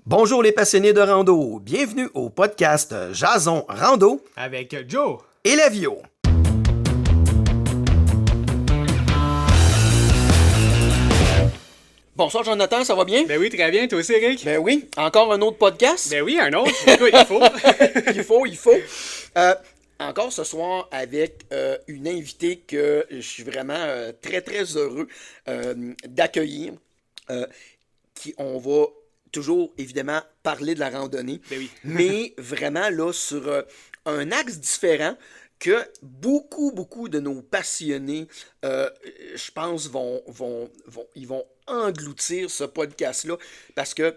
Bonjour les passionnés de rando, bienvenue au podcast Jason Rando avec Joe et Lavio. Bonsoir Jonathan, ça va bien? Ben oui, très bien, toi aussi Eric? Ben oui, encore un autre podcast? Ben oui, un autre, écoute, il faut. il faut. Encore ce soir avec une invitée que je suis vraiment très très heureux d'accueillir. On va toujours évidemment parler de la randonnée, Ben oui. mais vraiment là sur un axe différent que beaucoup de nos passionnés, je pense, ils vont engloutir ce podcast-là parce que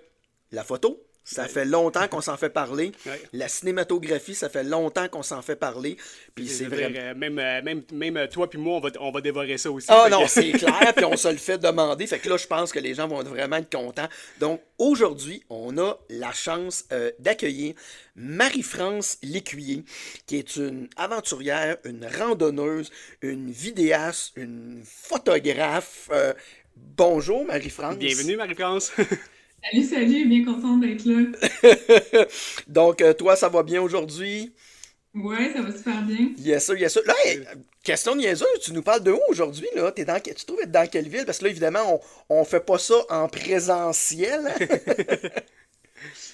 la photo, ça fait longtemps qu'on s'en fait parler. Ouais. La cinématographie, ça fait longtemps qu'on s'en fait parler. Puis c'est vraiment... Même toi puis moi, on va dévorer ça aussi. Ah non, c'est clair, puis on se le fait demander. Fait que là, je pense que les gens vont vraiment être contents. Donc, aujourd'hui, on a la chance d'accueillir Marie-France Lécuyer, qui est une aventurière, une randonneuse, une vidéaste, une photographe. Bonjour, Marie-France. Bienvenue, Marie-France. Salut, bien contente d'être là. Donc, toi, ça va bien aujourd'hui? Ouais, ça va super bien. Yes, sir, yes, sir. Là, question niaiseuse, tu nous parles de où aujourd'hui, là? Tu te trouves être dans quelle ville? Parce que là, évidemment, on fait pas ça en présentiel.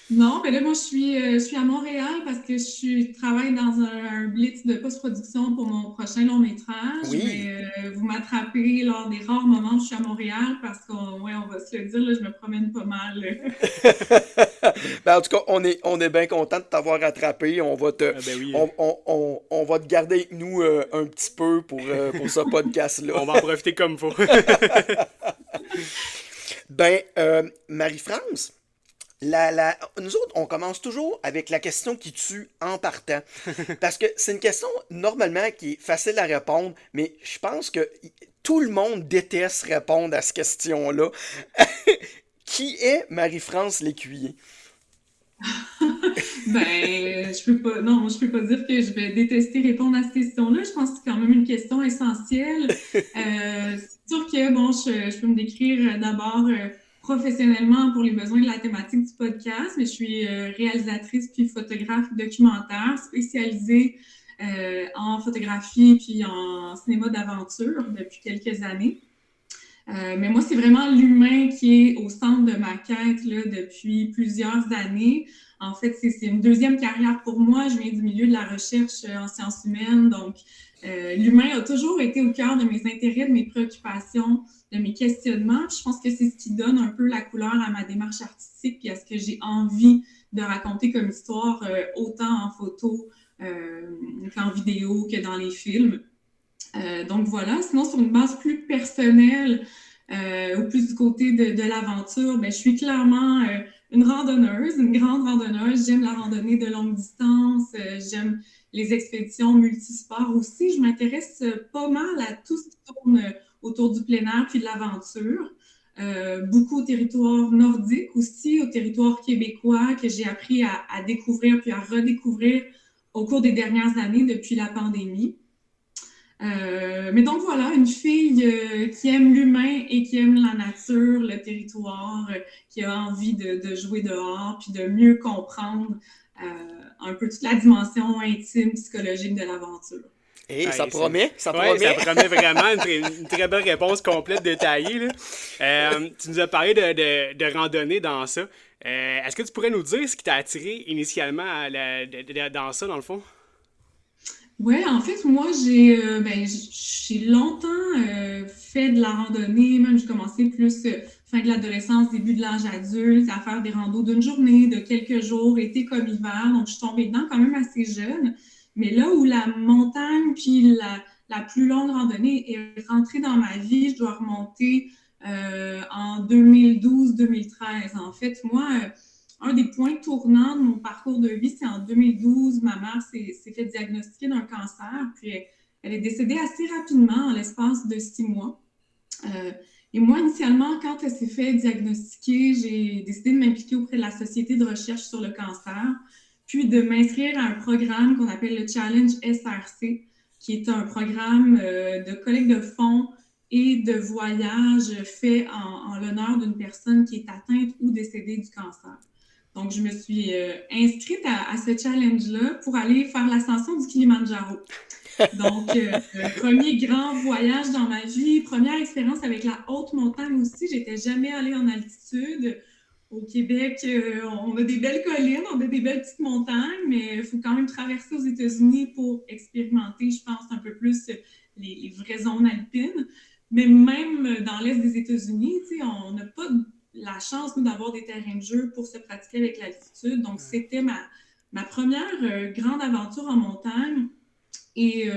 Non, mais là, moi, je suis à Montréal parce que je travaille dans un blitz de post-production pour mon prochain long-métrage. Oui. Mais vous m'attrapez lors des rares moments où je suis à Montréal parce qu'on va se le dire, là, je me promène pas mal. Ben, en tout cas, on est bien content de t'avoir attrapé. On va te, ben oui. on va te garder avec nous un petit peu pour ce podcast-là. On va en profiter comme il faut. Ben, Marie-France, nous autres, on commence toujours avec la question qui tue en partant. Parce que c'est une question, normalement, qui est facile à répondre, mais je pense que tout le monde déteste répondre à cette question-là. Qui est Marie-France Lécuyer? Je peux pas dire que je vais détester répondre à cette question-là. Je pense que c'est quand même une question essentielle. C'est sûr que, je peux me décrire d'abord professionnellement pour les besoins de la thématique du podcast, mais je suis réalisatrice puis photographe documentaire spécialisée en photographie puis en cinéma d'aventure depuis quelques années. Mais moi, c'est vraiment l'humain qui est au centre de ma quête là, depuis plusieurs années. En fait, c'est une deuxième carrière pour moi. Je viens du milieu de la recherche en sciences humaines. Donc, l'humain a toujours été au cœur de mes intérêts, de mes préoccupations, de mes questionnements. Puis je pense que c'est ce qui donne un peu la couleur à ma démarche artistique puis à ce que j'ai envie de raconter comme histoire, autant en photo qu'en vidéo que dans les films. Donc voilà, sinon sur une base plus personnelle ou plus du côté de l'aventure, je suis clairement une randonneuse, une grande randonneuse. J'aime la randonnée de longue distance, j'aime les expéditions multisports aussi. Je m'intéresse pas mal à tout ce qui tourne autour du plein air puis de l'aventure. Beaucoup au territoire nordique aussi, au territoire québécois que j'ai appris à découvrir puis à redécouvrir au cours des dernières années depuis la pandémie. Mais donc voilà, une fille qui aime l'humain et qui aime la nature, le territoire, qui a envie de jouer dehors puis de mieux comprendre un peu toute la dimension intime, psychologique de l'aventure. Et ça promet. Ça promet vraiment une très belle réponse complète, détaillée. Là. Tu nous as parlé de randonnée dans ça. Est-ce que tu pourrais nous dire ce qui t'a attiré initialement dans ça, dans le fond? Ouais, en fait, moi, j'ai longtemps fait de la randonnée, même j'ai commencé plus fin de l'adolescence, début de l'âge adulte, à faire des randos d'une journée, de quelques jours, été comme hiver, donc je suis tombée dedans quand même assez jeune. Mais là où la montagne puis la plus longue randonnée est rentrée dans ma vie, je dois remonter en 2012-2013. En fait, moi... un des points tournants de mon parcours de vie, c'est en 2012, ma mère s'est fait diagnostiquer d'un cancer, puis elle est décédée assez rapidement, en l'espace de 6 mois. Et moi, initialement, quand elle s'est fait diagnostiquer, j'ai décidé de m'impliquer auprès de la Société de recherche sur le cancer, puis de m'inscrire à un programme qu'on appelle le Challenge SRC, qui est un programme de collecte de fonds et de voyage fait en l'honneur d'une personne qui est atteinte ou décédée du cancer. Donc, je me suis inscrite à ce challenge-là pour aller faire l'ascension du Kilimandjaro. Donc, premier grand voyage dans ma vie, première expérience avec la haute montagne aussi. J'étais jamais allée en altitude. Au Québec, on a des belles collines, on a des belles petites montagnes, mais il faut quand même traverser aux États-Unis pour expérimenter, je pense, un peu plus les vraies zones alpines. Mais même dans l'est des États-Unis, on n'a pas la chance, nous, d'avoir des terrains de jeu pour se pratiquer avec l'altitude. Donc, c'était ma première grande aventure en montagne. Et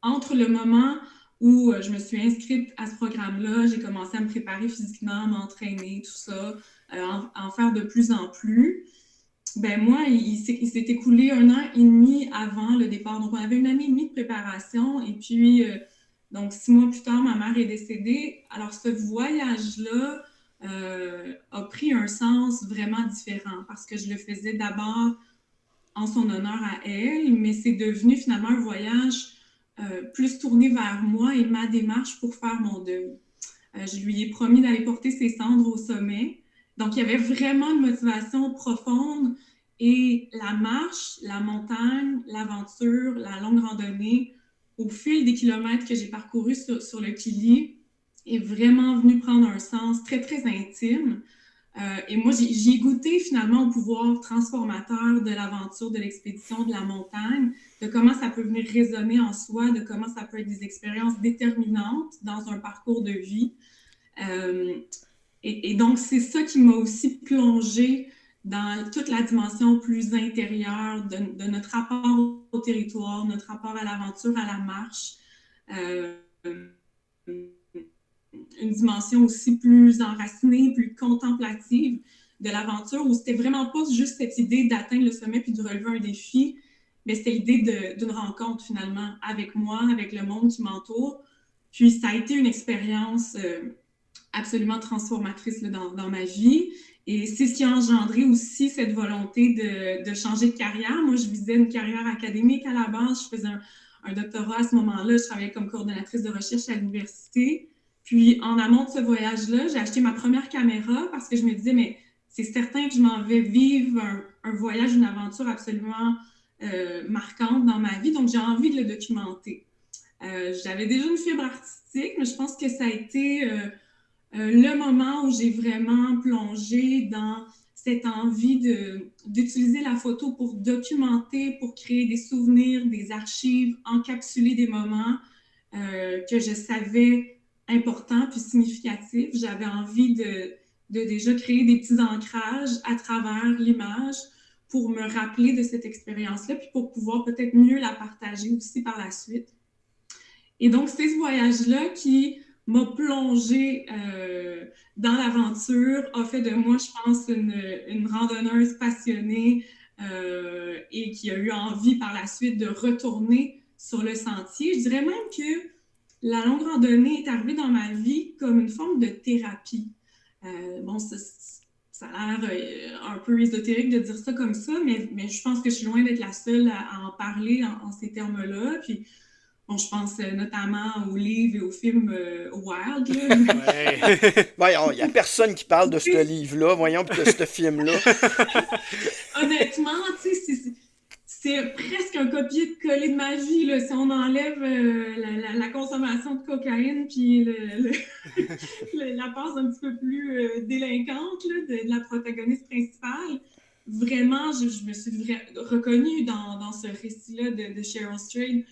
entre le moment où je me suis inscrite à ce programme-là, j'ai commencé à me préparer physiquement, m'entraîner, tout ça, en faire de plus en plus. Ben moi, il s'est écoulé 1 an et demi avant le départ. Donc, on avait 1 année et demie de préparation. Et puis, donc 6 mois plus tard, ma mère est décédée. Alors, ce voyage-là a pris un sens vraiment différent parce que je le faisais d'abord en son honneur à elle, mais c'est devenu finalement un voyage plus tourné vers moi et ma démarche pour faire mon deuil. Je lui ai promis d'aller porter ses cendres au sommet. Donc, il y avait vraiment une motivation profonde et la marche, la montagne, l'aventure, la longue randonnée, au fil des kilomètres que j'ai parcourus sur le Kili, est vraiment venu prendre un sens très, très intime. Et moi, j'y ai goûté finalement au pouvoir transformateur de l'aventure, de l'expédition, de la montagne, de comment ça peut venir résonner en soi, de comment ça peut être des expériences déterminantes dans un parcours de vie. Et donc, c'est ça qui m'a aussi plongée dans toute la dimension plus intérieure de notre rapport au territoire, notre rapport à l'aventure, à la marche. Une dimension aussi plus enracinée, plus contemplative de l'aventure, où c'était vraiment pas juste cette idée d'atteindre le sommet puis de relever un défi, mais c'était l'idée d'une rencontre finalement avec moi, avec le monde qui m'entoure. Puis ça a été une expérience absolument transformatrice là, dans ma vie. Et c'est ce qui a engendré aussi cette volonté de changer de carrière. Moi, je visais une carrière académique à la base. Je faisais un doctorat à ce moment-là. Je travaillais comme coordonnatrice de recherche à l'université. Puis, en amont de ce voyage-là, j'ai acheté ma première caméra parce que je me disais, mais c'est certain que je m'en vais vivre un voyage, une aventure absolument marquante dans ma vie. Donc, j'ai envie de le documenter. J'avais déjà une fibre artistique, mais je pense que ça a été le moment où j'ai vraiment plongé dans cette envie d'utiliser la photo pour documenter, pour créer des souvenirs, des archives, encapsuler des moments que je savais importants puis significatifs. J'avais envie de déjà créer des petits ancrages à travers l'image pour me rappeler de cette expérience-là puis pour pouvoir peut-être mieux la partager aussi par la suite. Et donc, c'est ce voyage-là qui m'a plongée dans l'aventure, a fait de moi, je pense, une randonneuse passionnée et qui a eu envie par la suite de retourner sur le sentier. Je dirais même que la longue randonnée est arrivée dans ma vie comme une forme de thérapie. Bon, ça a l'air un peu ésotérique de dire ça comme ça, mais je pense que je suis loin d'être la seule à en parler en ces termes-là. Puis, bon, je pense notamment aux livres et aux films Wild. Voyons, il n'y a personne qui parle de ce livre-là, voyons, puis de ce film-là. Honnêtement, tu sais, c'est presque un copier-coller de ma vie, là. Si on enlève la consommation de cocaïne puis la passe un petit peu plus délinquante là, de la protagoniste principale, vraiment, je me suis reconnue dans ce récit-là de Cheryl Strayed,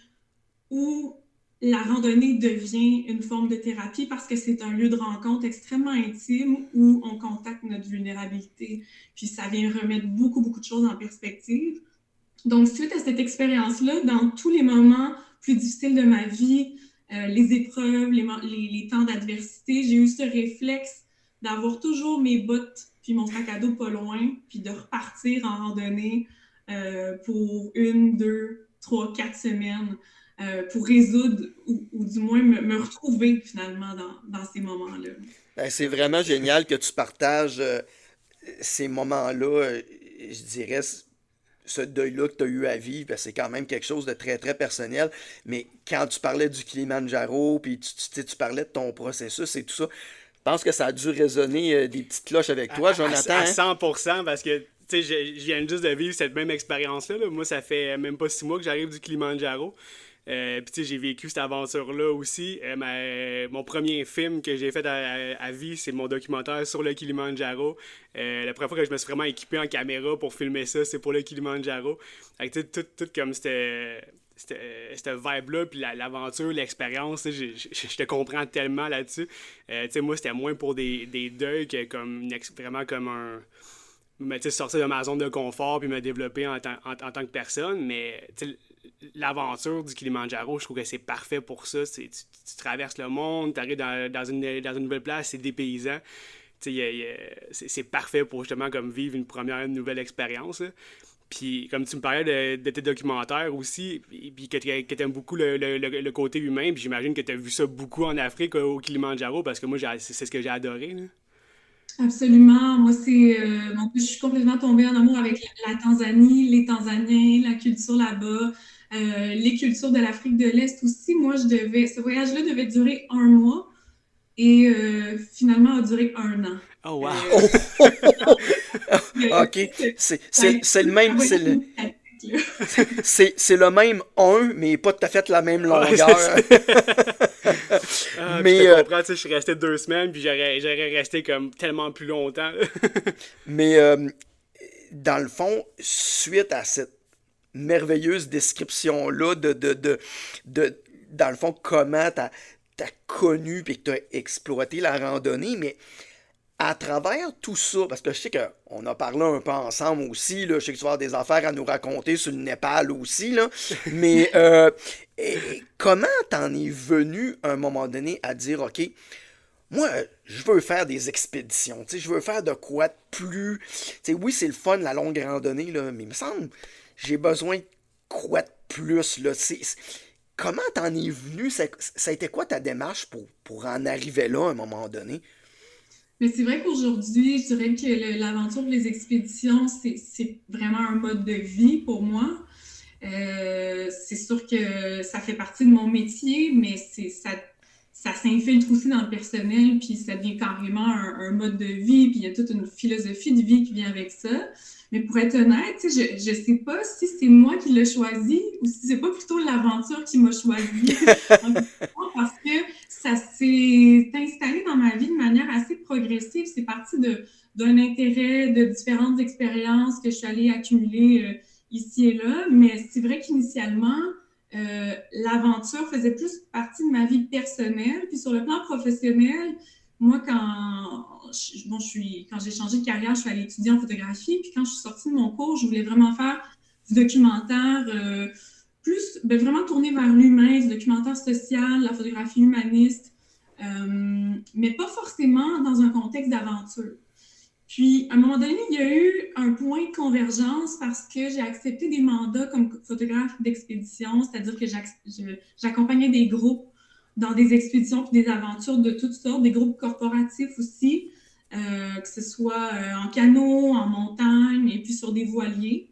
où la randonnée devient une forme de thérapie parce que c'est un lieu de rencontre extrêmement intime où on contacte notre vulnérabilité. Puis ça vient remettre beaucoup, beaucoup de choses en perspective. Donc, suite à cette expérience-là, dans tous les moments plus difficiles de ma vie, les épreuves, les temps d'adversité, j'ai eu ce réflexe d'avoir toujours mes bottes puis mon sac à dos pas loin, puis de repartir en randonnée pour 1, 2, 3, 4 semaines. Pour résoudre ou du moins me retrouver finalement dans ces moments-là. Ben, c'est vraiment génial que tu partages ces moments-là, je dirais, ce deuil-là que tu as eu à vivre, ben, c'est quand même quelque chose de très, très personnel. Mais quand tu parlais du Kilimandjaro, puis tu parlais de ton processus et tout ça, je pense que ça a dû résonner des petites cloches avec toi, Jonathan. À 100%, parce que sais, je viens juste de vivre cette même expérience-là. Là. Moi, ça fait même pas 6 mois que j'arrive du Kilimanjaro. Puis, tu sais, j'ai vécu cette aventure-là aussi. Mon premier film que j'ai fait à vie, c'est mon documentaire sur le Kilimanjaro. La première fois que je me suis vraiment équipé en caméra pour filmer ça, c'est pour le Kilimanjaro. Fait que, tu sais, tout comme cette vibe-là, puis l'aventure, l'expérience, tu sais, je te comprends tellement là-dessus. Tu sais, moi, c'était moins pour des deuils que comme vraiment comme un sortir de ma zone de confort puis me développer en tant que personne, mais l'aventure du Kilimanjaro, je trouve que c'est parfait pour ça. Tu traverses le monde, tu arrives dans une nouvelle place, c'est dépaysant. C'est parfait pour justement comme vivre une première nouvelle expérience. Là. Puis comme tu me parlais de tes documentaires aussi, puis que tu aimes beaucoup le côté humain, puis j'imagine que tu as vu ça beaucoup en Afrique au Kilimanjaro, parce que moi, c'est ce que j'ai adoré. Là. Absolument. Moi, je suis complètement tombée en amour avec la Tanzanie, les Tanzaniens, la culture là-bas, les cultures de l'Afrique de l'Est aussi. Ce voyage-là devait durer 1 mois et finalement a duré 1 an. Oh, wow! OK. C'est le même. C'est le même 1, mais pas tout à fait la même longueur. Mais je te comprends, je suis resté 2 semaines, puis j'aurais resté comme tellement plus longtemps. Mais dans le fond, suite à cette merveilleuse description-là dans le fond, comment t'as connu et que t'as exploité la randonnée, mais à travers tout ça, parce que je sais qu'on a parlé un peu ensemble aussi, là, je sais que tu vas avoir des affaires à nous raconter sur le Népal aussi, là, mais comment t'en es venu à un moment donné à dire, OK, moi, je veux faire des expéditions, je veux faire de quoi de plus... oui, c'est le fun, la longue randonnée, là, mais il me semble j'ai besoin de quoi de plus, là. Comment t'en es venu? Ça a été quoi ta démarche pour en arriver là à un moment donné? Mais c'est vrai qu'aujourd'hui, je dirais que l'aventure les expéditions, c'est vraiment un mode de vie pour moi. C'est sûr que ça fait partie de mon métier, mais ça s'infiltre aussi dans le personnel, puis ça devient carrément un mode de vie, puis il y a toute une philosophie de vie qui vient avec ça. Mais pour être honnête, je sais pas si c'est moi qui l'ai choisi ou si c'est pas plutôt l'aventure qui m'a choisi. Parce que ça s'est installé dans ma vie de manière assez progressive. C'est parti d'un intérêt, de différentes expériences que je suis allée accumuler ici et là. Mais c'est vrai qu'initialement, l'aventure faisait plus partie de ma vie personnelle. Puis sur le plan professionnel, moi, quand j'ai changé de carrière, je suis allée étudier en photographie. Puis quand je suis sortie de mon cours, je voulais vraiment faire du documentaire vraiment tourné vers l'humain, du documentaire social, la photographie humaniste, mais pas forcément dans un contexte d'aventure. Puis, à un moment donné, il y a eu un point de convergence parce que j'ai accepté des mandats comme photographe d'expédition, c'est-à-dire que j'accompagnais des groupes dans des expéditions et des aventures de toutes sortes, des groupes corporatifs aussi, que ce soit en canot, en montagne et puis sur des voiliers.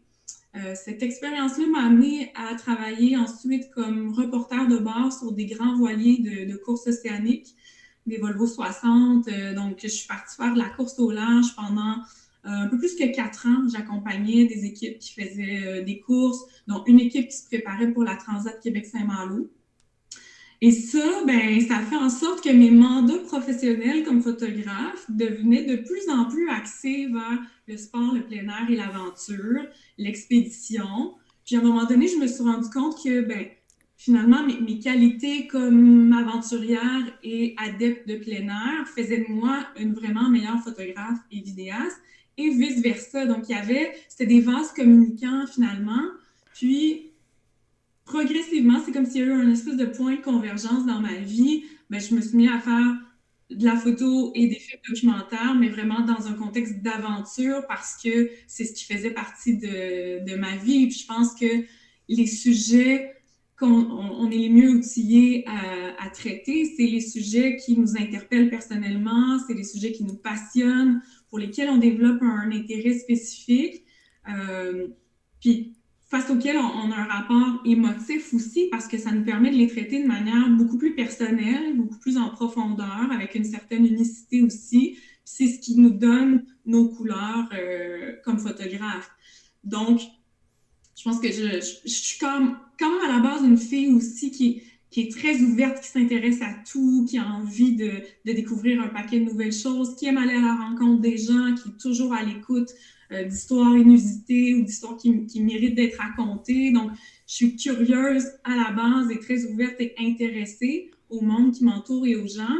Cette expérience-là m'a amenée à travailler ensuite comme reporter de bord sur des grands voiliers de course océanique, des Volvo 60. Donc, je suis partie faire de la course au large pendant un peu plus que 4 ans. J'accompagnais des équipes qui faisaient des courses, dont une équipe qui se préparait pour la Transat Québec-Saint-Malo. Et ça, ça fait en sorte que mes mandats professionnels comme photographe devenaient de plus en plus axés vers le sport, le plein air et l'aventure, l'expédition. Puis à un moment donné, je me suis rendu compte que finalement, mes qualités comme aventurière et adepte de plein air faisaient de moi une vraiment meilleure photographe et vidéaste et vice-versa. Donc, c'était des vases communicants finalement. Puis, progressivement, c'est comme s'il y a eu un espèce de point de convergence dans ma vie. Je me suis mis à faire de la photo et des films documentaires, mais vraiment dans un contexte d'aventure parce que c'est ce qui faisait partie de ma vie. Et puis je pense que les sujets qu'on est les mieux outillés à traiter, c'est les sujets qui nous interpellent personnellement, c'est les sujets qui nous passionnent, pour lesquels on développe un intérêt spécifique. Puis face auxquels on a un rapport émotif aussi, parce que ça nous permet de les traiter de manière beaucoup plus personnelle, beaucoup plus en profondeur, avec une certaine unicité aussi. Puis c'est ce qui nous donne nos couleurs comme photographe. Donc, je pense que je suis quand même à la base une fille aussi qui est très ouverte, qui s'intéresse à tout, qui a envie de découvrir un paquet de nouvelles choses, qui aime aller à la rencontre des gens, qui est toujours à l'écoute d'histoires inusitées ou d'histoires qui méritent d'être racontées. Donc, je suis curieuse à la base et très ouverte et intéressée au monde qui m'entoure et aux gens.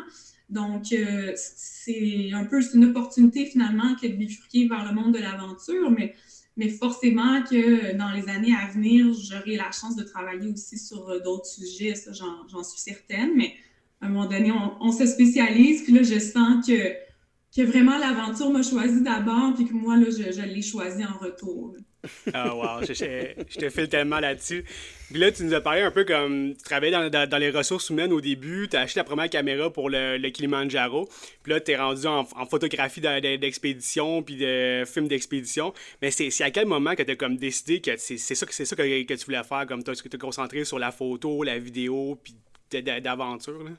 Donc, c'est un peu une opportunité finalement que de bifurquer vers le monde de l'aventure, mais forcément que dans les années à venir, j'aurai la chance de travailler aussi sur d'autres sujets, ça j'en suis certaine, mais à un moment donné, on se spécialise, puis là, je sens que vraiment l'aventure m'a choisi d'abord, puis que moi, là, je l'ai choisi en retour. Ah, wow, je te file tellement là-dessus. Puis là, tu nous as parlé un peu comme tu travaillais dans les ressources humaines au début, tu as acheté la première caméra pour le Kilimanjaro, puis là, tu es rendu en photographie d'expédition, puis de films d'expédition. Mais c'est à quel moment que tu as comme décidé que c'est ça que tu voulais faire, comme toi, est-ce que tu t'es concentré sur la photo, la vidéo, puis d'aventure, là?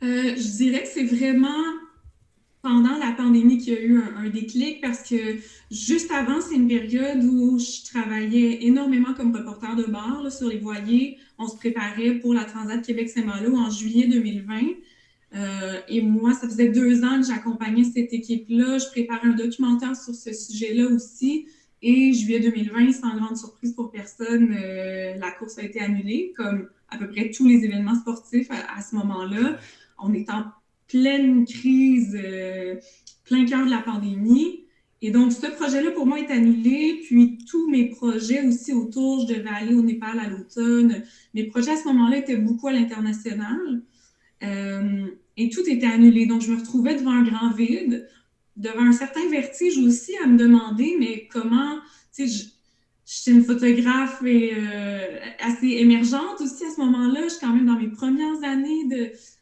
Je dirais que c'est vraiment pendant la pandémie qu'il y a eu un déclic parce que juste avant, c'est une période où je travaillais énormément comme reporter de bar là, sur les voiliers. On se préparait pour la Transat Québec-Saint-Malo en juillet 2020. Et moi, ça faisait 2 ans que j'accompagnais cette équipe-là. Je préparais un documentaire sur ce sujet-là aussi. Et juillet 2020, sans grande surprise pour personne, la course a été annulée, comme à peu près tous les événements sportifs à ce moment-là. On est en pleine crise, plein cœur de la pandémie. Et donc, ce projet-là, pour moi, est annulé. Puis, tous mes projets aussi autour, je devais aller au Népal à l'automne. Mes projets à ce moment-là étaient beaucoup à l'international. Et tout était annulé. Donc, je me retrouvais devant un grand vide, devant un certain vertige aussi à me demander, mais comment, tu sais, je suis une photographe assez émergente aussi à ce moment-là. Je suis quand même dans mes premières années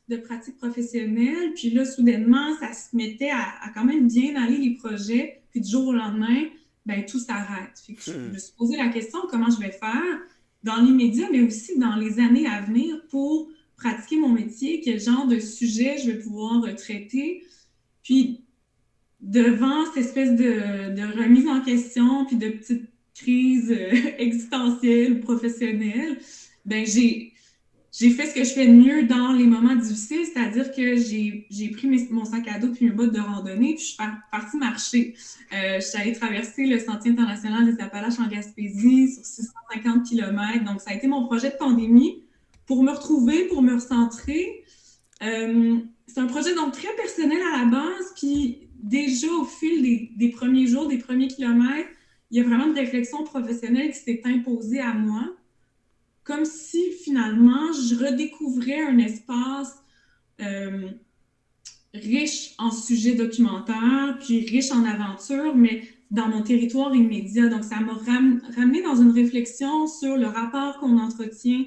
de pratique professionnelle. Puis là, soudainement, ça se mettait à quand même bien aller les projets. Puis du jour au lendemain, ben tout s'arrête. Fait que je me suis posé la question comment je vais faire dans l'immédiat, mais aussi dans les années à venir pour pratiquer mon métier, quel genre de sujet je vais pouvoir traiter. Puis devant cette espèce de remise en question, puis de petites crises existentielles ou professionnelles, ben j'ai fait ce que je fais de mieux dans les moments difficiles, c'est-à-dire que j'ai pris mon sac à dos puis mes bottes de randonnée, puis je suis partie marcher. Je suis allée traverser le Sentier international des Appalaches en Gaspésie sur 650 km. Donc, ça a été mon projet de pandémie pour me retrouver, pour me recentrer. C'est un projet donc très personnel à la base, puis déjà au fil des premiers jours, des premiers kilomètres, il y a vraiment une réflexion professionnelle qui s'est imposée à moi, comme si finalement je redécouvrais un espace riche en sujets documentaires, puis riche en aventures, mais dans mon territoire immédiat. Donc ça m'a ramené dans une réflexion sur le rapport qu'on entretient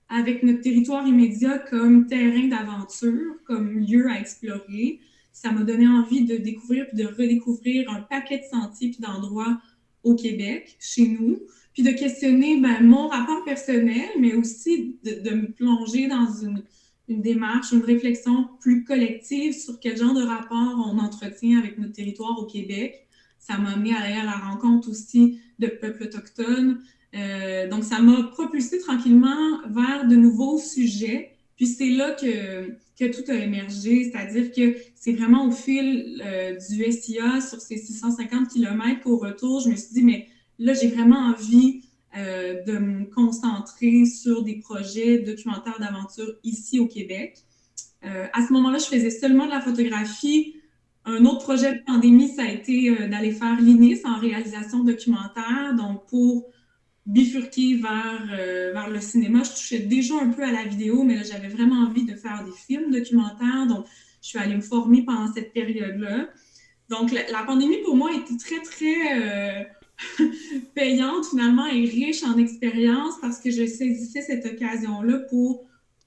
avec notre territoire immédiat comme terrain d'aventure, comme lieu à explorer. Ça m'a donné envie de découvrir puis de redécouvrir un paquet de sentiers puis d'endroits au Québec, chez nous, puis de questionner mon rapport personnel, mais aussi de me plonger dans une démarche, une réflexion plus collective sur quel genre de rapport on entretient avec notre territoire au Québec. Ça m'a amené à aller à la rencontre aussi de peuples autochtones. Donc, ça m'a propulsé tranquillement vers de nouveaux sujets. Puis c'est là que tout a émergé, c'est-à-dire que c'est vraiment au fil du SIA sur ces 650 km qu'au retour, je me suis dit, mais là, j'ai vraiment envie de me concentrer sur des projets documentaires d'aventure ici au Québec. À ce moment-là, je faisais seulement de la photographie. Un autre projet de pandémie, ça a été d'aller faire l'INIS en réalisation documentaire. Donc, pour bifurquer vers le cinéma, je touchais déjà un peu à la vidéo, mais là, j'avais vraiment envie de faire des films documentaires. Donc, je suis allée me former pendant cette période-là. Donc, la pandémie, pour moi, était très, très payante, finalement, et riche en expérience parce que je saisissais cette occasion-là pour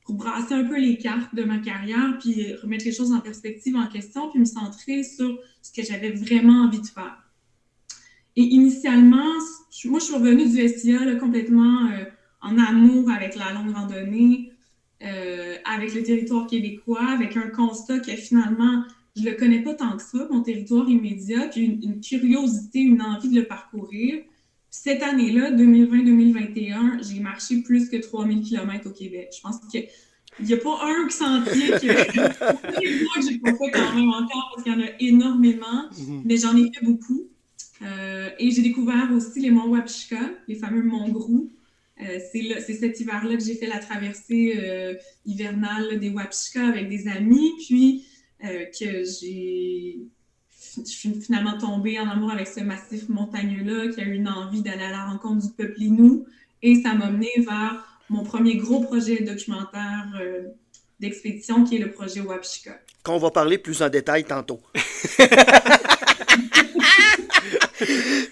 brasser un peu les cartes de ma carrière, puis remettre les choses en perspective, en question, puis me centrer sur ce que j'avais vraiment envie de faire. Et initialement, moi, je suis revenue du SIA là, complètement en amour avec la longue randonnée, avec le territoire québécois, avec un constat que finalement, je le connais pas tant que ça, mon territoire immédiat, puis une curiosité, une envie de le parcourir. Puis cette année-là, 2020-2021, j'ai marché plus que 3000 km au Québec. Je pense qu'il n'y a pas un sentier que j'ai pas fait quand même encore, parce qu'il y en a énormément, mais j'en ai fait beaucoup. Et j'ai découvert aussi les monts Wapishka, les fameux monts Grou. C'est cet hiver-là que j'ai fait la traversée hivernale des Wapishka avec des amis, puis que je suis finalement tombée en amour avec ce massif montagneux-là, qui a eu une envie d'aller à la rencontre du peuple Innu, et ça m'a mené vers mon premier gros projet documentaire d'expédition, qui est le projet Wapishka. Qu'on va parler plus en détail tantôt.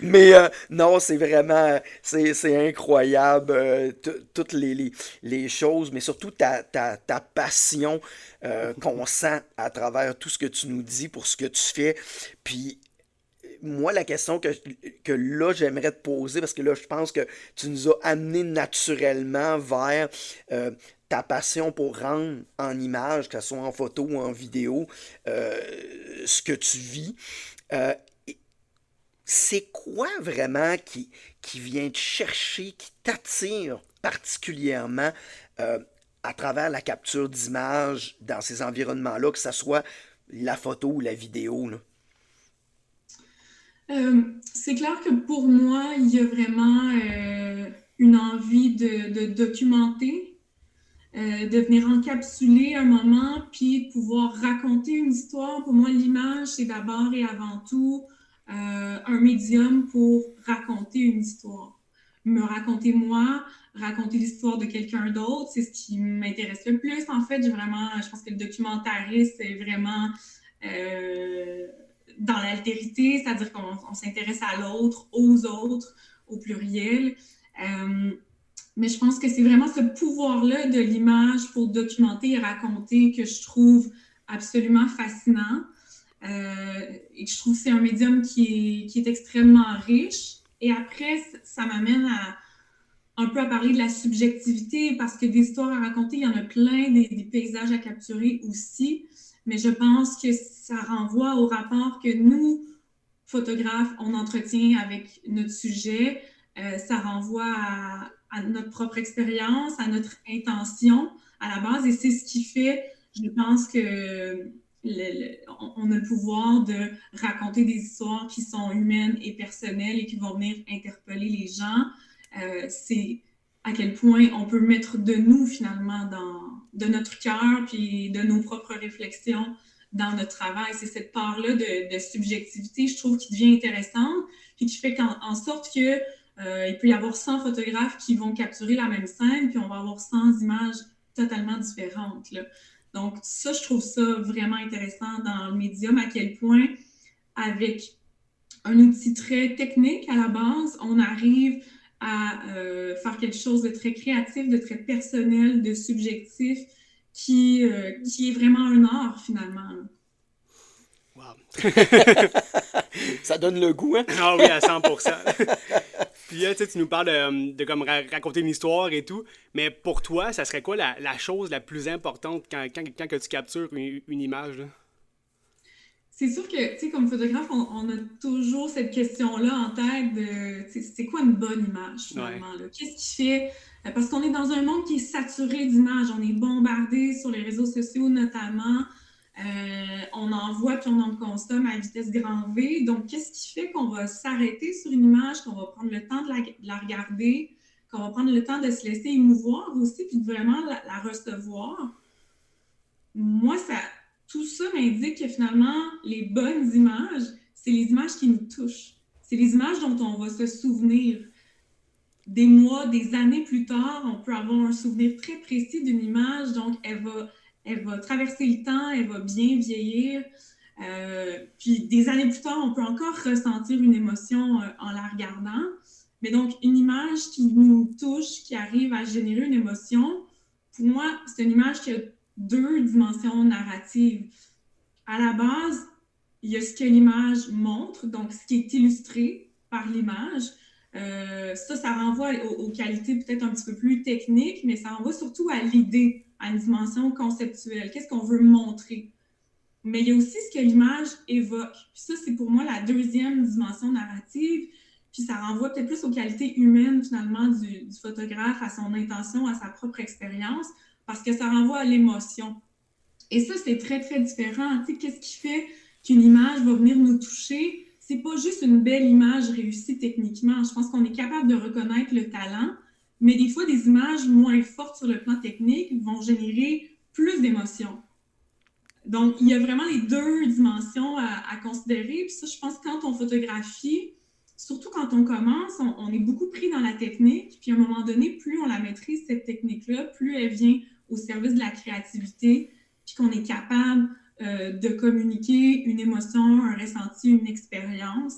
Mais non, c'est vraiment, c'est incroyable, toutes les choses, mais surtout ta passion qu'on sent à travers tout ce que tu nous dis pour ce que tu fais. Puis moi, la question que là, j'aimerais te poser, parce que là, je pense que tu nous as amené naturellement vers ta passion pour rendre en image, que ce soit en photo ou en vidéo, ce que tu vis. Euh, c'est quoi vraiment qui vient te chercher, qui t'attire particulièrement euh, à travers la capture d'images dans ces environnements-là, que ce soit la photo ou la vidéo, là? C'est clair que pour moi, il y a vraiment une envie de documenter, de venir encapsuler un moment, puis de pouvoir raconter une histoire. Pour moi, l'image, c'est d'abord et avant tout un médium pour raconter une histoire. Me raconter moi, raconter l'histoire de quelqu'un d'autre, c'est ce qui m'intéresse le plus. En fait, je pense que le documentariste, c'est vraiment dans l'altérité, c'est-à-dire qu'on s'intéresse à l'autre, aux autres, au pluriel. Mais je pense que c'est vraiment ce pouvoir-là de l'image pour documenter et raconter que je trouve absolument fascinant. Et que je trouve que c'est un médium qui est extrêmement riche. Et après, ça m'amène un peu à parler de la subjectivité, parce que des histoires à raconter, il y en a plein, des paysages à capturer aussi. Mais je pense que ça renvoie au rapport que nous, photographes, on entretient avec notre sujet. Ça renvoie à notre propre expérience, à notre intention à la base. Et c'est ce qui fait, je pense que on a le pouvoir de raconter des histoires qui sont humaines et personnelles et qui vont venir interpeller les gens. C'est à quel point on peut mettre de nous finalement de notre cœur puis de nos propres réflexions dans notre travail. C'est cette part-là de subjectivité, je trouve, qui devient intéressante puis qui fait en sorte que il peut y avoir 100 photographes qui vont capturer la même scène puis on va avoir 100 images totalement différentes, là. Donc ça, je trouve ça vraiment intéressant dans le médium, à quel point avec un outil très technique à la base, on arrive à faire quelque chose de très créatif, de très personnel, de subjectif, qui est vraiment un art finalement. Wow. Ça donne le goût, hein? Ah oui, à 100%. Puis là, tu nous parles de comme raconter une histoire et tout, mais pour toi, ça serait quoi la chose la plus importante quand que tu captures une image, là? C'est sûr que, tu sais, comme photographe, on a toujours cette question-là en tête de, c'est quoi une bonne image, finalement, là? Qu'est-ce qui fait... Parce qu'on est dans un monde qui est saturé d'images. On est bombardé sur les réseaux sociaux, notamment. On en voit puis on en consomme à vitesse grand V. Donc, qu'est-ce qui fait qu'on va s'arrêter sur une image, qu'on va prendre le temps de la regarder, qu'on va prendre le temps de se laisser émouvoir aussi, puis de vraiment la recevoir? Moi, tout ça m'indique que finalement, les bonnes images, c'est les images qui nous touchent. C'est les images dont on va se souvenir. Des mois, des années plus tard, on peut avoir un souvenir très précis d'une image, donc elle va traverser le temps, elle va bien vieillir. Puis des années plus tard, on peut encore ressentir une émotion en la regardant. Mais donc, une image qui nous touche, qui arrive à générer une émotion, pour moi, c'est une image qui a 2 dimensions narratives. À la base, il y a ce que l'image montre, donc ce qui est illustré par l'image. Ça renvoie aux qualités peut-être un petit peu plus techniques, mais ça renvoie surtout à l'idée, à une dimension conceptuelle. Qu'est-ce qu'on veut montrer? mais il y a aussi ce que l'image évoque. Puis ça, c'est pour moi la deuxième dimension narrative. Puis ça renvoie peut-être plus aux qualités humaines, finalement, du photographe, à son intention, à sa propre expérience, parce que ça renvoie à l'émotion. Et ça, c'est très, très différent. Tu sais, qu'est-ce qui fait qu'une image va venir nous toucher? C'est pas juste une belle image réussie techniquement. Je pense qu'on est capable de reconnaître le talent, mais des fois, des images moins fortes sur le plan technique vont générer plus d'émotions. Donc, il y a vraiment les deux dimensions à considérer. Puis ça, je pense que quand on photographie, surtout quand on commence, on est beaucoup pris dans la technique. Puis à un moment donné, plus on la maîtrise, cette technique-là, plus elle vient au service de la créativité, puis qu'on est capable de communiquer une émotion, un ressenti, une expérience.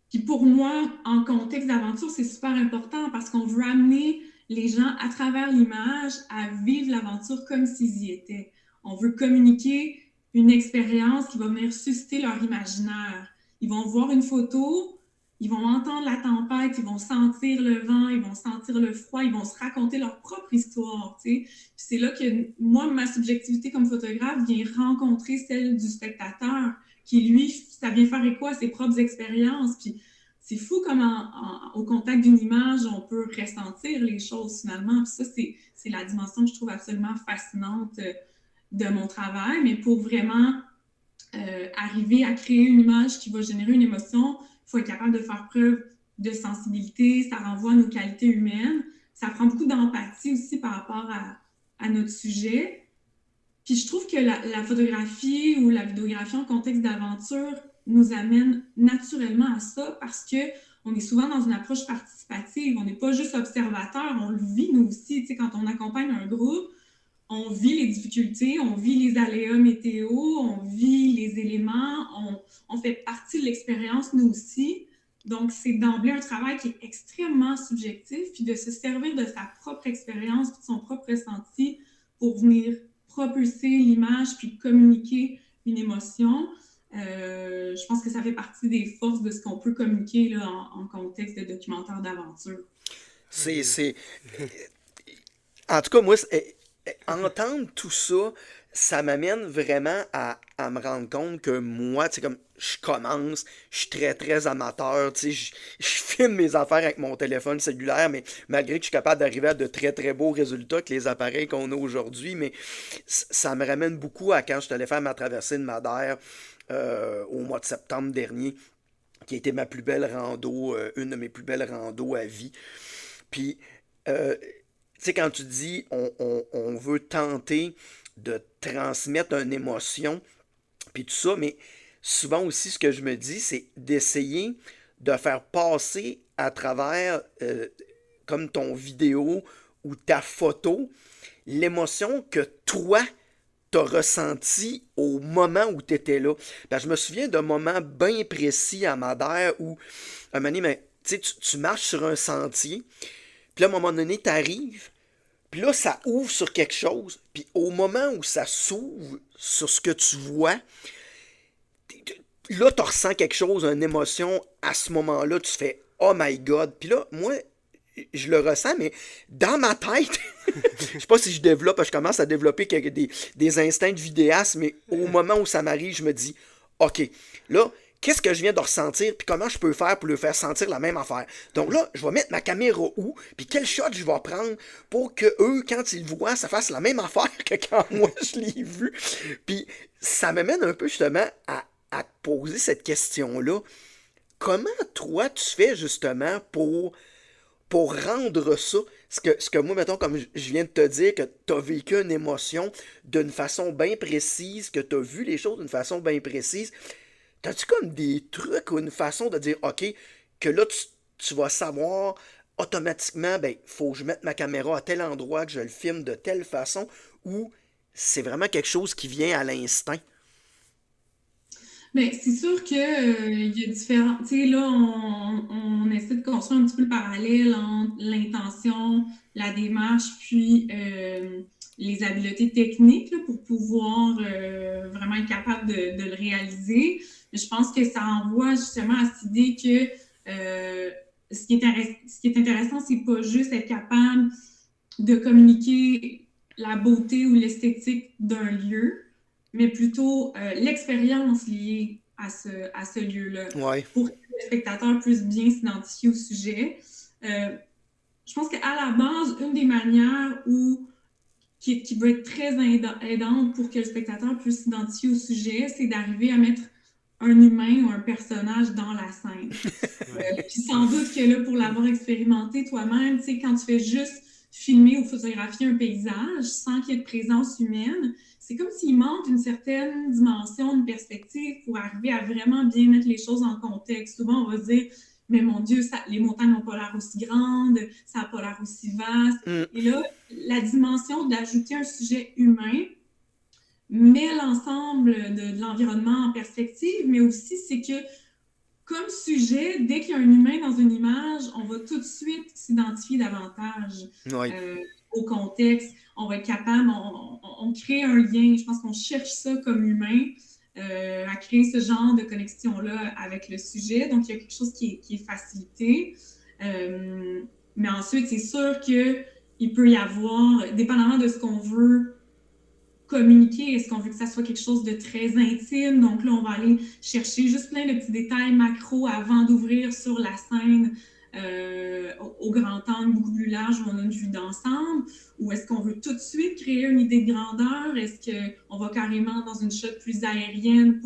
Puis pour moi, en contexte d'aventure, c'est super important parce qu'on veut amener les gens à travers l'image à vivre l'aventure comme s'ils y étaient. On veut communiquer une expérience qui va venir susciter leur imaginaire. Ils vont voir une photo, ils vont entendre la tempête, ils vont sentir le vent, ils vont sentir le froid, ils vont se raconter leur propre histoire. Tu sais. C'est là que moi, ma subjectivité comme photographe vient rencontrer celle du spectateur qui, lui, ça vient faire écho à ses propres expériences. Puis c'est fou comme au contact d'une image, on peut ressentir les choses finalement. Puis ça, c'est la dimension que je trouve absolument fascinante de mon travail. Mais pour vraiment arriver à créer une image qui va générer une émotion, il faut être capable de faire preuve de sensibilité, ça renvoie à nos qualités humaines. Ça prend beaucoup d'empathie aussi par rapport à notre sujet. Puis je trouve que la photographie ou la vidéographie en contexte d'aventure nous amène naturellement à ça parce qu'on est souvent dans une approche participative. On n'est pas juste observateur, on le vit nous aussi. Tu sais, quand on accompagne un groupe, on vit les difficultés, on vit les aléas météo, on vit les éléments, on fait partie de l'expérience nous aussi. Donc, c'est d'emblée un travail qui est extrêmement subjectif, puis de se servir de sa propre expérience, de son propre ressenti pour venir propulser l'image, puis communiquer une émotion. Je pense que ça fait partie des forces de ce qu'on peut communiquer là, en contexte de documentaire d'aventure. C'est... En tout cas, moi, entendre tout ça, ça m'amène vraiment à me rendre compte que moi, tu sais, comme je commence, je suis très très amateur, tu sais, je filme mes affaires avec mon téléphone cellulaire, mais malgré que je suis capable d'arriver à de très très beaux résultats que les appareils qu'on a aujourd'hui, mais ça me ramène beaucoup à quand je suis allé faire ma traversée de Madère au mois de septembre dernier, qui a été ma plus belle rando, une de mes plus belles randos à vie. Puis, tu sais, quand tu dis on veut tenter de transmettre une émotion, puis tout ça, mais souvent aussi ce que je me dis, c'est d'essayer de faire passer à travers, comme ton vidéo ou ta photo, l'émotion que toi, t'as ressenti au moment où t'étais là. Ben, je me souviens d'un moment bien précis à Madère où, un moment donné, ben, tu marches sur un sentier, puis là, à un moment donné, t'arrives, puis là, ça ouvre sur quelque chose. Puis au moment où ça s'ouvre sur ce que tu vois, là, tu ressens quelque chose, une émotion. À ce moment-là, tu fais Oh my God. Puis là, moi, je le ressens, mais dans ma tête, je sais pas si je commence à développer des instincts de vidéaste, mais au moment où ça m'arrive, je me dis OK, là, qu'est-ce que je viens de ressentir, puis comment je peux faire pour le faire sentir la même affaire. Donc là, je vais mettre ma caméra où, puis quel shot je vais prendre pour que eux, quand ils le voient, ça fasse la même affaire que quand moi je l'ai vu. Puis ça m'amène un peu justement à te poser cette question-là. Comment toi tu fais justement pour rendre ça, ce que moi, mettons, comme je viens de te dire, que tu as vécu une émotion d'une façon bien précise, que tu as vu les choses d'une façon bien précise, t'as-tu comme des trucs ou une façon de dire, OK, que là, tu vas savoir automatiquement, ben, faut que je mette ma caméra à tel endroit, que je le filme de telle façon, ou c'est vraiment quelque chose qui vient à l'instinct? Bien, c'est sûr que, il y a différents. Tu sais, là, on essaie de construire un petit peu le parallèle entre l'intention, la démarche, puis les habiletés techniques là, pour pouvoir vraiment être capable de le réaliser. Mais je pense que ça envoie justement à cette idée que ce qui est intéressant, c'est pas juste être capable de communiquer la beauté ou l'esthétique d'un lieu, mais plutôt l'expérience liée à ce lieu-là, Ouais. pour que le spectateur puisse bien s'identifier au sujet. Je pense qu'à la base, une des manières qui peut être très aidante pour que le spectateur puisse s'identifier au sujet, c'est d'arriver à mettre un humain ou un personnage dans la scène. Puis sans doute que là, pour l'avoir expérimenté toi-même, tu sais, quand tu fais juste filmer ou photographier un paysage sans qu'il y ait de présence humaine, c'est comme s'il manque une certaine dimension, une perspective pour arriver à vraiment bien mettre les choses en contexte. Souvent, on va se dire, mais mon Dieu, les montagnes n'ont pas l'air aussi grandes, ça n'a pas l'air aussi vaste. Et là, la dimension d'ajouter un sujet humain met l'ensemble de l'environnement en perspective, mais aussi c'est que comme sujet, dès qu'il y a un humain dans une image, on va tout de suite s'identifier davantage au contexte. On va être capable, on crée un lien. Je pense qu'on cherche ça comme humain, à créer ce genre de connexion-là avec le sujet. Donc, il y a quelque chose qui est facilité. Mais ensuite, c'est sûr qu'il peut y avoir, dépendamment de ce qu'on veut communiquer, est-ce qu'on veut que ça soit quelque chose de très intime? Donc là, on va aller chercher juste plein de petits détails macro avant d'ouvrir sur la scène au grand angle beaucoup plus large où on a une vue d'ensemble? Ou est-ce qu'on veut tout de suite créer une idée de grandeur? Est-ce qu'on va carrément dans une shot plus aérienne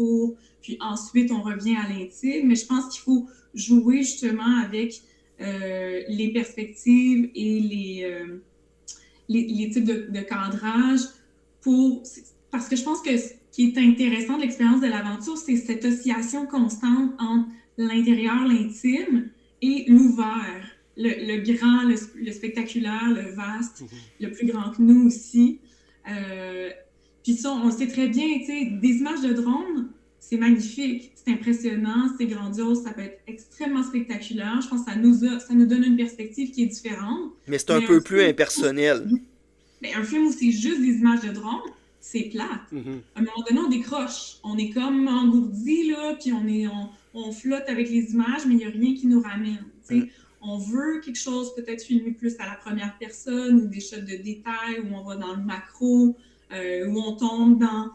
puis ensuite on revient à l'intime? Mais je pense qu'il faut jouer justement avec les perspectives et les types de cadrage parce que je pense que ce qui est intéressant de l'expérience de l'aventure, c'est cette oscillation constante entre l'intérieur, l'intime et l'ouvert, le grand, le spectaculaire, le vaste, le plus grand que nous aussi. Puis ça, on le sait très bien, tu sais, des images de drone, c'est magnifique, c'est impressionnant, c'est grandiose, ça peut être extrêmement spectaculaire. Je pense que ça nous donne une perspective qui est différente. Mais c'est un peu plus impersonnel. Mais un film où c'est juste des images de drone, c'est plate. À un moment donné, on décroche. On est comme engourdi, là, puis on flotte avec les images, mais il n'y a rien qui nous ramène. On veut quelque chose peut-être filmé plus à la première personne, ou des shots de détails, où on va dans le macro, où on tombe dans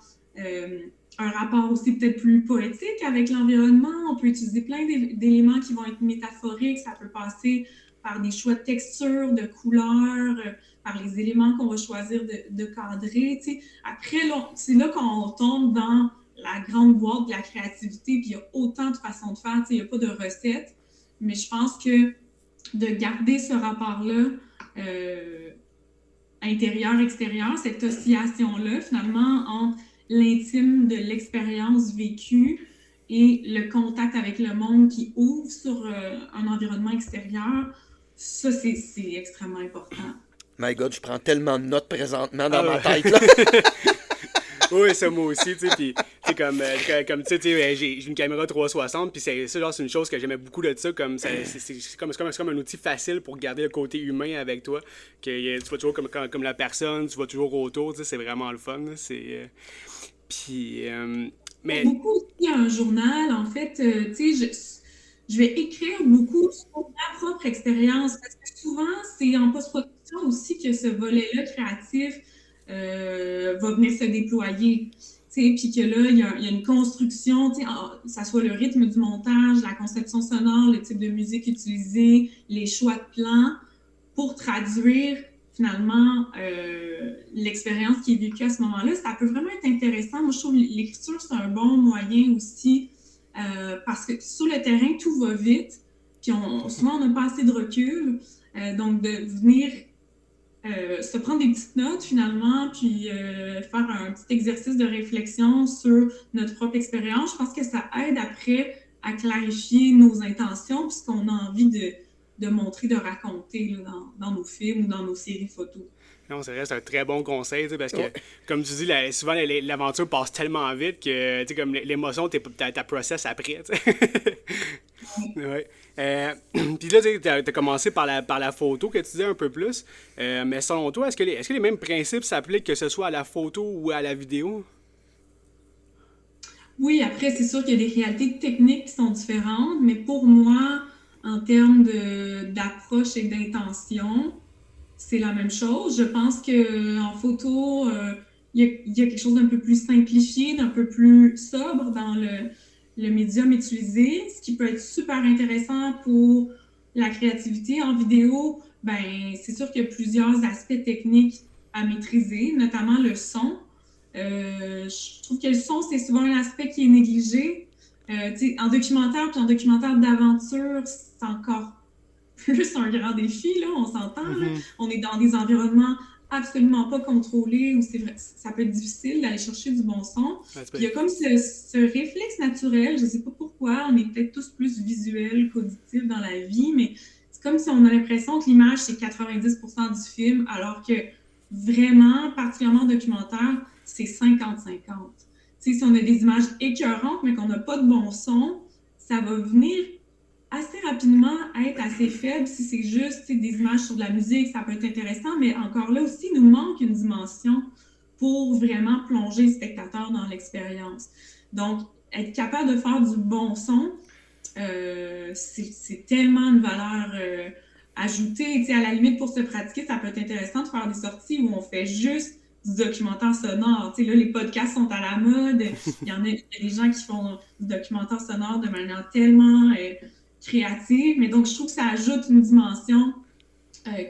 un rapport aussi peut-être plus poétique avec l'environnement. On peut utiliser plein d'éléments qui vont être métaphoriques. Ça peut passer par des choix de texture, de couleurs, par les éléments qu'on va choisir de cadrer. T'sais. Après, c'est là qu'on tombe dans la grande boîte de la créativité, puis il y a autant de façons de faire, il n'y a pas de recette. Mais je pense que de garder ce rapport-là intérieur-extérieur, cette oscillation-là, finalement, entre l'intime de l'expérience vécue et le contact avec le monde qui ouvre sur un environnement extérieur, ça, c'est extrêmement important. My God, je prends tellement de notes présentement dans ma tête, là. Oui, ça, moi aussi, tu sais, puis comme tu sais, j'ai une caméra 360, puis c'est une chose que j'aimais beaucoup de ça, comme c'est comme un outil facile pour garder le côté humain avec toi, que tu vois toujours comme la personne, tu vois toujours autour, tu sais, c'est vraiment le fun, puis mais beaucoup aussi un journal, en fait, tu sais, je vais écrire beaucoup sur ma propre expérience, parce que souvent, c'est en post-production aussi que ce volet-là créatif va venir se déployer. Puis que là, il y a une construction, que ça soit le rythme du montage, la conception sonore, le type de musique utilisée, les choix de plans, pour traduire finalement l'expérience qui est vécue à ce moment-là. Ça peut vraiment être intéressant. Moi, je trouve que l'écriture, c'est un bon moyen aussi, parce que sur le terrain, tout va vite, puis souvent, on n'a pas assez de recul. Donc, de venir se prendre des petites notes finalement, puis faire un petit exercice de réflexion sur notre propre expérience. Je pense que ça aide après à clarifier nos intentions, puis ce qu'on a envie de montrer, de raconter là, dans nos films ou dans nos séries photos. Non, c'est vrai, c'est un très bon conseil, parce que, comme tu dis, souvent l'aventure passe tellement vite que, tu sais, comme l'émotion, t'as process après, tu sais. Ouais. Puis là, tu as commencé par la photo que tu disais un peu plus. Mais selon toi, est-ce que les mêmes principes s'appliquent que ce soit à la photo ou à la vidéo? Oui, après, c'est sûr qu'il y a des réalités techniques qui sont différentes, mais pour moi, en termes d'approche et d'intention, c'est la même chose. Je pense qu'en photo, il y a quelque chose d'un peu plus simplifié, d'un peu plus sobre dans le médium utilisé, ce qui peut être super intéressant pour la créativité. En vidéo, ben, c'est sûr qu'il y a plusieurs aspects techniques à maîtriser, notamment le son. Je trouve que le son, c'est souvent un aspect qui est négligé. En documentaire, puis en documentaire d'aventure, c'est encore plus un grand défi, là, on s'entend. Là. On est dans des environnements absolument pas contrôlés où c'est vrai, ça peut être difficile d'aller chercher du bon son. Puis il y a comme ce réflexe naturel, je sais pas pourquoi, on est peut-être tous plus visuels qu'auditifs dans la vie, mais c'est comme si on a l'impression que l'image, c'est 90% du film, alors que vraiment, particulièrement en documentaire, c'est 50-50. Si on a des images écœurantes, mais qu'on n'a pas de bon son, ça va venir assez rapidement être assez faible. Si c'est juste des images sur de la musique, ça peut être intéressant, mais encore là aussi, il nous manque une dimension pour vraiment plonger le spectateur dans l'expérience. Donc, être capable de faire du bon son, c'est tellement une valeur ajoutée. À la limite, pour se pratiquer, ça peut être intéressant de faire des sorties où on fait juste du documentaire sonore. Là, les podcasts sont à la mode. Il y a des gens qui font du documentaire sonore de manière tellement créative. Mais donc, je trouve que ça ajoute une dimension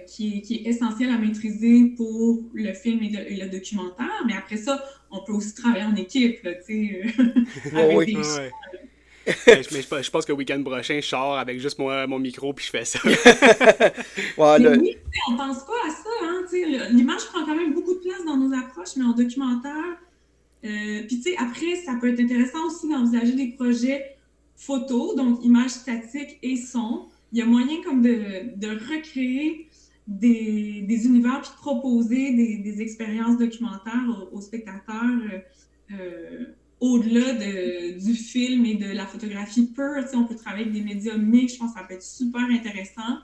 qui est essentielle à maîtriser pour le film et le documentaire. Mais après ça, on peut aussi travailler en équipe, là, avec des gens. Mais je pense que le week-end prochain, je sors avec juste mon micro puis je fais ça. Oui, on pense pas à ça. Hein, l'image prend quand même beaucoup de place dans nos approches, mais en documentaire. Puis après, ça peut être intéressant aussi d'envisager des projets photos, donc images statiques et son. Il y a moyen comme de recréer des univers puis de proposer des expériences documentaires aux spectateurs au-delà du film et de la photographie pure. On peut travailler avec des médias mixtes, je pense que ça peut être super intéressant.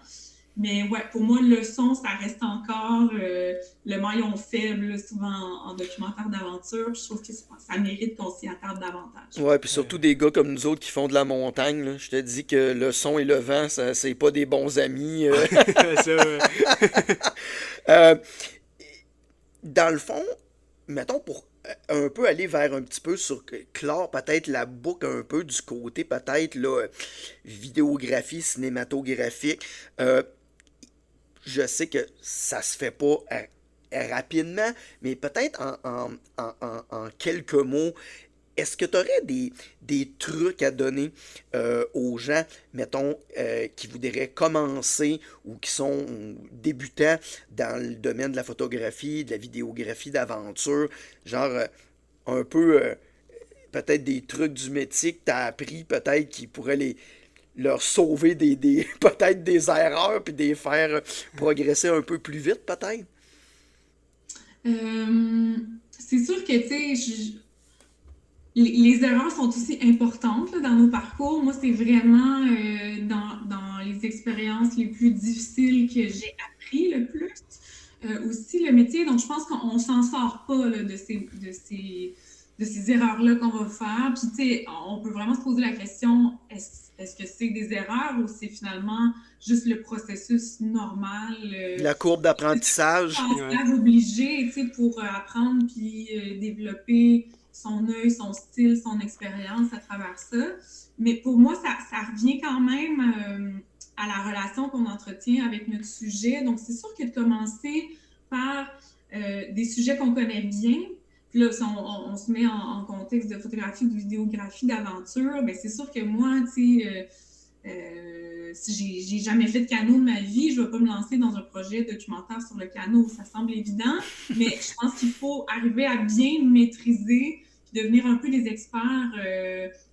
Mais ouais, pour moi, le son, ça reste encore le maillon faible, là, souvent en documentaire d'aventure. Je trouve que ça mérite qu'on s'y attarde davantage. Ouais, puis surtout des gars comme nous autres qui font de la montagne, là. Je te dis que le son et le vent, ça, c'est pas des bons amis. Dans le fond, mettons pour un peu aller vers un petit peu sur clore peut-être la boucle un peu du côté peut-être là vidéographie cinématographique. Je sais que ça se fait pas rapidement, mais peut-être en quelques mots, est-ce que tu aurais des trucs à donner aux gens, mettons, qui voudraient commencer ou qui sont débutants dans le domaine de la photographie, de la vidéographie d'aventure, genre un peu peut-être des trucs du métier que tu as appris, peut-être qui pourraient leur sauver peut-être des erreurs puis les faire progresser un peu plus vite, peut-être? C'est sûr que, tu sais, les erreurs sont aussi importantes là, dans nos parcours. Moi, c'est vraiment dans les expériences les plus difficiles que j'ai appris le plus. Aussi, le métier, donc je pense qu'on s'en sort pas là, de ces erreurs-là qu'on va faire. Puis, tu sais, on peut vraiment se poser la question, est-ce que c'est des erreurs ou c'est finalement juste le processus normal? La courbe d'apprentissage. C'est obligé, tu sais, pour apprendre puis développer son œil, son style, son expérience à travers ça. Mais pour moi, ça revient quand même à la relation qu'on entretient avec notre sujet. Donc, c'est sûr que de commencer par des sujets qu'on connaît bien, puis là, si on se met en contexte de photographie ou de vidéographie d'aventure, bien, c'est sûr que moi, tu sais, si j'ai jamais fait de canot de ma vie, je ne vais pas me lancer dans un projet documentaire sur le canot. Ça semble évident, mais je pense qu'il faut arriver à bien maîtriser puis devenir un peu des experts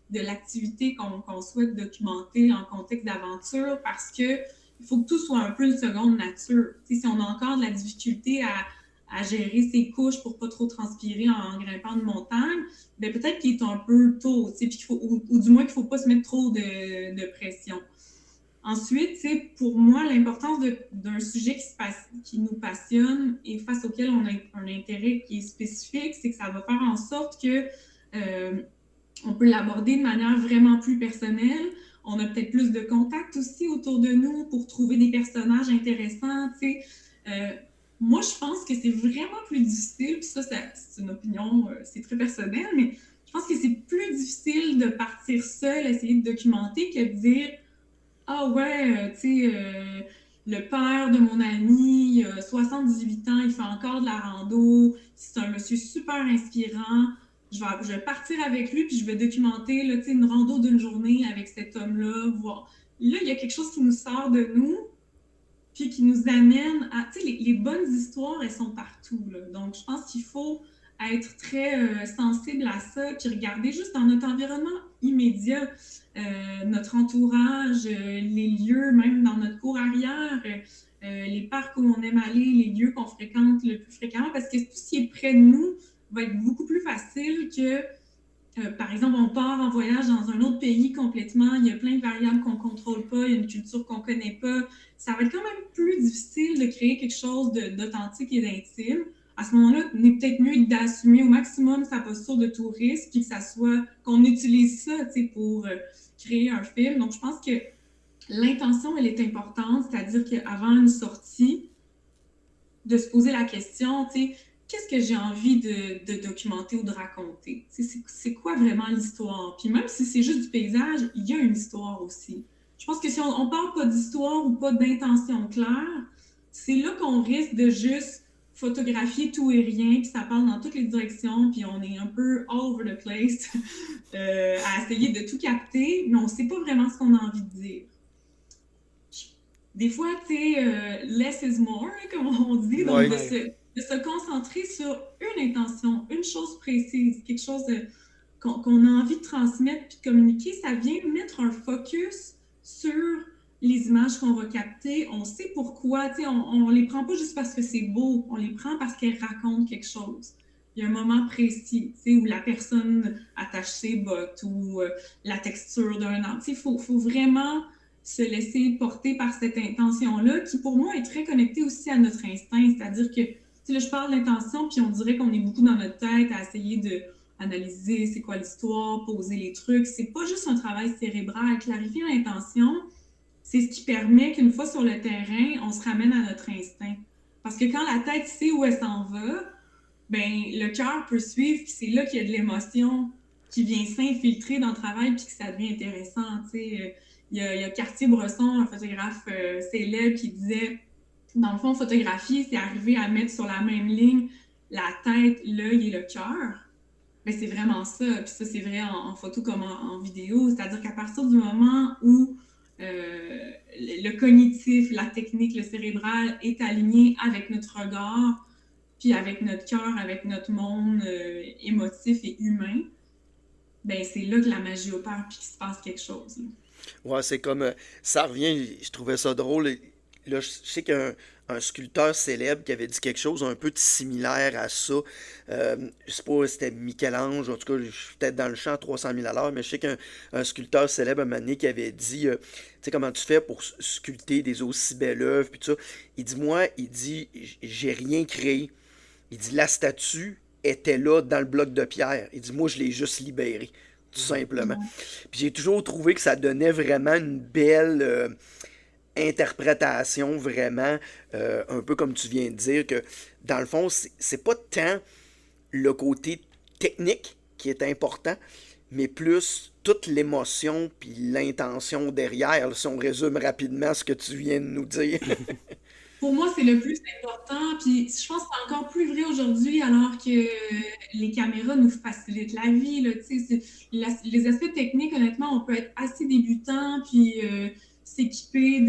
de l'activité qu'on souhaite documenter en contexte d'aventure parce que il faut que tout soit un peu une seconde nature. Tu sais, si on a encore de la difficulté à gérer ses couches pour pas trop transpirer en grimpant de montagne, ben peut-être qu'il est un peu tôt, tu sais, puis ou du moins qu'il faut pas se mettre trop de pression. Ensuite, tu sais, pour moi, l'importance d'un sujet qui nous passionne et face auquel on a un intérêt qui est spécifique, c'est que ça va faire en sorte que on peut l'aborder de manière vraiment plus personnelle. On a peut-être plus de contacts aussi autour de nous pour trouver des personnages intéressants, tu sais. Moi, je pense que c'est vraiment plus difficile, puis ça, c'est une opinion, c'est très personnel, mais je pense que c'est plus difficile de partir seul, essayer de documenter, que de dire ah ouais, tu sais, le père de mon ami, il a 78 ans, il fait encore de la rando, c'est un monsieur super inspirant. Je vais partir avec lui, puis je vais documenter là, tu sais, une rando d'une journée avec cet homme-là, voir. Là, il y a quelque chose qui nous sort de nous, puis qui nous amène à... Tu sais, les bonnes histoires, elles sont partout, là. Donc, je pense qu'il faut être très sensible à ça, puis regarder juste dans notre environnement immédiat, notre entourage, les lieux, même dans notre cour arrière, les parcs où on aime aller, les lieux qu'on fréquente le plus fréquemment, parce que tout ce qui est près de nous va être beaucoup plus facile que par exemple, on part en voyage dans un autre pays complètement, il y a plein de variables qu'on ne contrôle pas, il y a une culture qu'on ne connaît pas. Ça va être quand même plus difficile de créer quelque chose d'authentique et d'intime. À ce moment-là, il est peut-être mieux d'assumer au maximum sa posture de touriste, puis que ça soit qu'on utilise ça pour créer un film. Donc, je pense que l'intention, elle est importante, c'est-à-dire qu'avant une sortie, de se poser la question, tu sais, qu'est-ce que j'ai envie de documenter ou de raconter? C'est quoi vraiment l'histoire? Puis même si c'est juste du paysage, il y a une histoire aussi. Je pense que si on parle pas d'histoire ou pas d'intention claire, c'est là qu'on risque de juste photographier tout et rien, puis ça parle dans toutes les directions, puis on est un peu all over the place à essayer de tout capter, mais on sait pas vraiment ce qu'on a envie de dire. Des fois, tu sais, less is more, comme on dit, donc Ouais. de se concentrer sur une intention, une chose précise, quelque chose qu'on a envie de transmettre puis de communiquer, ça vient mettre un focus sur les images qu'on va capter. On sait pourquoi, tu sais, on les prend pas juste parce que c'est beau, on les prend parce qu'elles racontent quelque chose. Il y a un moment précis, tu sais, où la personne attache ses bottes ou la texture d'un arbre. Tu sais, faut vraiment se laisser porter par cette intention-là, qui pour moi est très connectée aussi à notre instinct. C'est-à-dire que, tu sais, là, je parle d'intention, puis on dirait qu'on est beaucoup dans notre tête à essayer de analyser c'est quoi l'histoire, poser les trucs. C'est pas juste un travail cérébral. Clarifier l'intention, c'est ce qui permet qu'une fois sur le terrain, on se ramène à notre instinct. Parce que quand la tête sait où elle s'en va, ben le cœur peut suivre, puis c'est là qu'il y a de l'émotion qui vient s'infiltrer dans le travail, puis que ça devient intéressant. Tu sais, il y a Cartier-Bresson, un photographe célèbre, qui disait, dans le fond, photographier, c'est arriver à mettre sur la même ligne la tête, l'œil et le cœur. Mais c'est vraiment ça. Puis ça, c'est vrai en photo comme en vidéo. C'est-à-dire qu'à partir du moment où le cognitif, la technique, le cérébral est aligné avec notre regard, puis avec notre cœur, avec notre monde émotif et humain, ben c'est là que la magie opère puis qu'il se passe quelque chose. Là. Ouais, c'est comme. Ça revient, je trouvais ça drôle. Là, je sais qu'un sculpteur célèbre qui avait dit quelque chose un peu de similaire à ça. Je sais pas si c'était Michel-Ange, en tout cas, je suis peut-être dans le champ à 300 000 à l'heure, mais je sais qu'un sculpteur célèbre un moment donné qui avait dit tu sais, comment tu fais pour sculpter des aussi belles œuvres, puis tout ça. Il dit, moi, il dit, j'ai rien créé. Il dit, la statue était là dans le bloc de pierre. Il dit, moi, je l'ai juste libérée, tout simplement. Ouais. Puis j'ai toujours trouvé que ça donnait vraiment une belle interprétation, vraiment, un peu comme tu viens de dire, que dans le fond, c'est pas tant le côté technique qui est important, mais plus toute l'émotion puis l'intention derrière, là, si on résume rapidement ce que tu viens de nous dire. Pour moi, c'est le plus important. Puis je pense que c'est encore plus vrai aujourd'hui alors que les caméras nous facilitent la vie. Là, les aspects techniques, honnêtement, on peut être assez débutant puis s'équiper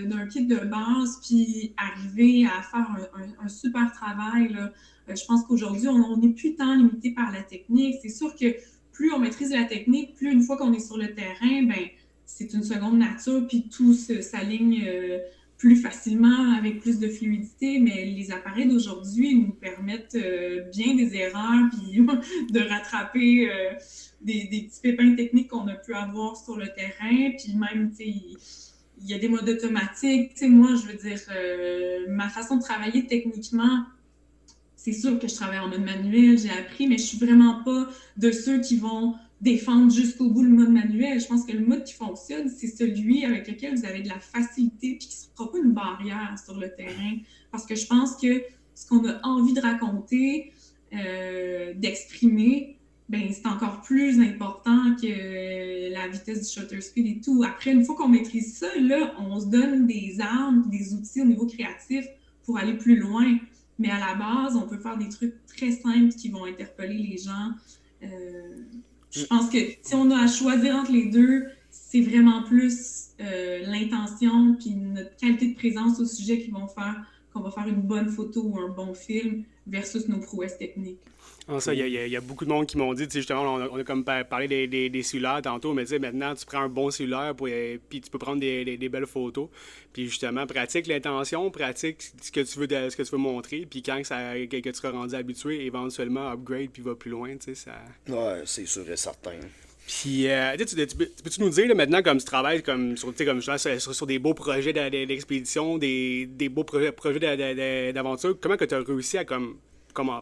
d'un kit de base puis arriver à faire un super travail. Là. Je pense qu'aujourd'hui, on n'est plus tant limité par la technique. C'est sûr que plus on maîtrise la technique, plus une fois qu'on est sur le terrain, ben c'est une seconde nature puis tout s'aligne plus facilement, avec plus de fluidité, mais les appareils d'aujourd'hui nous permettent bien des erreurs, puis de rattraper des petits pépins techniques qu'on a pu avoir sur le terrain, puis même, tu sais, il y a des modes automatiques. Tu sais, moi, je veux dire, ma façon de travailler techniquement, c'est sûr que je travaille en mode manuel, j'ai appris, mais je suis vraiment pas de ceux qui vont défendre jusqu'au bout le mode manuel. Je pense que le mode qui fonctionne, c'est celui avec lequel vous avez de la facilité puis qui ne sera pas une barrière sur le terrain. Parce que je pense que ce qu'on a envie de raconter, d'exprimer, ben, c'est encore plus important que la vitesse du shutter speed et tout. Après, une fois qu'on maîtrise ça, là, on se donne des armes, des outils au niveau créatif pour aller plus loin. Mais à la base, on peut faire des trucs très simples qui vont interpeller les gens. Je pense que si on a à choisir entre les deux, c'est vraiment plus l'intention puis notre qualité de présence au sujet qui vont faire qu'on va faire une bonne photo ou un bon film versus nos prouesses techniques. Ah, ça, il y a beaucoup de monde qui m'ont dit, tu sais, justement, on a comme parlé des cellulaires tantôt, mais tu sais, maintenant, tu prends un bon cellulaire, puis tu peux prendre des belles photos. Puis justement, pratique l'intention, pratique ce que tu veux montrer, puis quand que tu seras rendu habitué, éventuellement, upgrade, puis va plus loin, tu sais, ça... Ouais, c'est sûr et certain. Puis, peux-tu nous dire, là, maintenant, comme tu travailles comme sur, comme, sur des beaux projets d'expédition, des beaux projets d'aventure, comment que tu as réussi à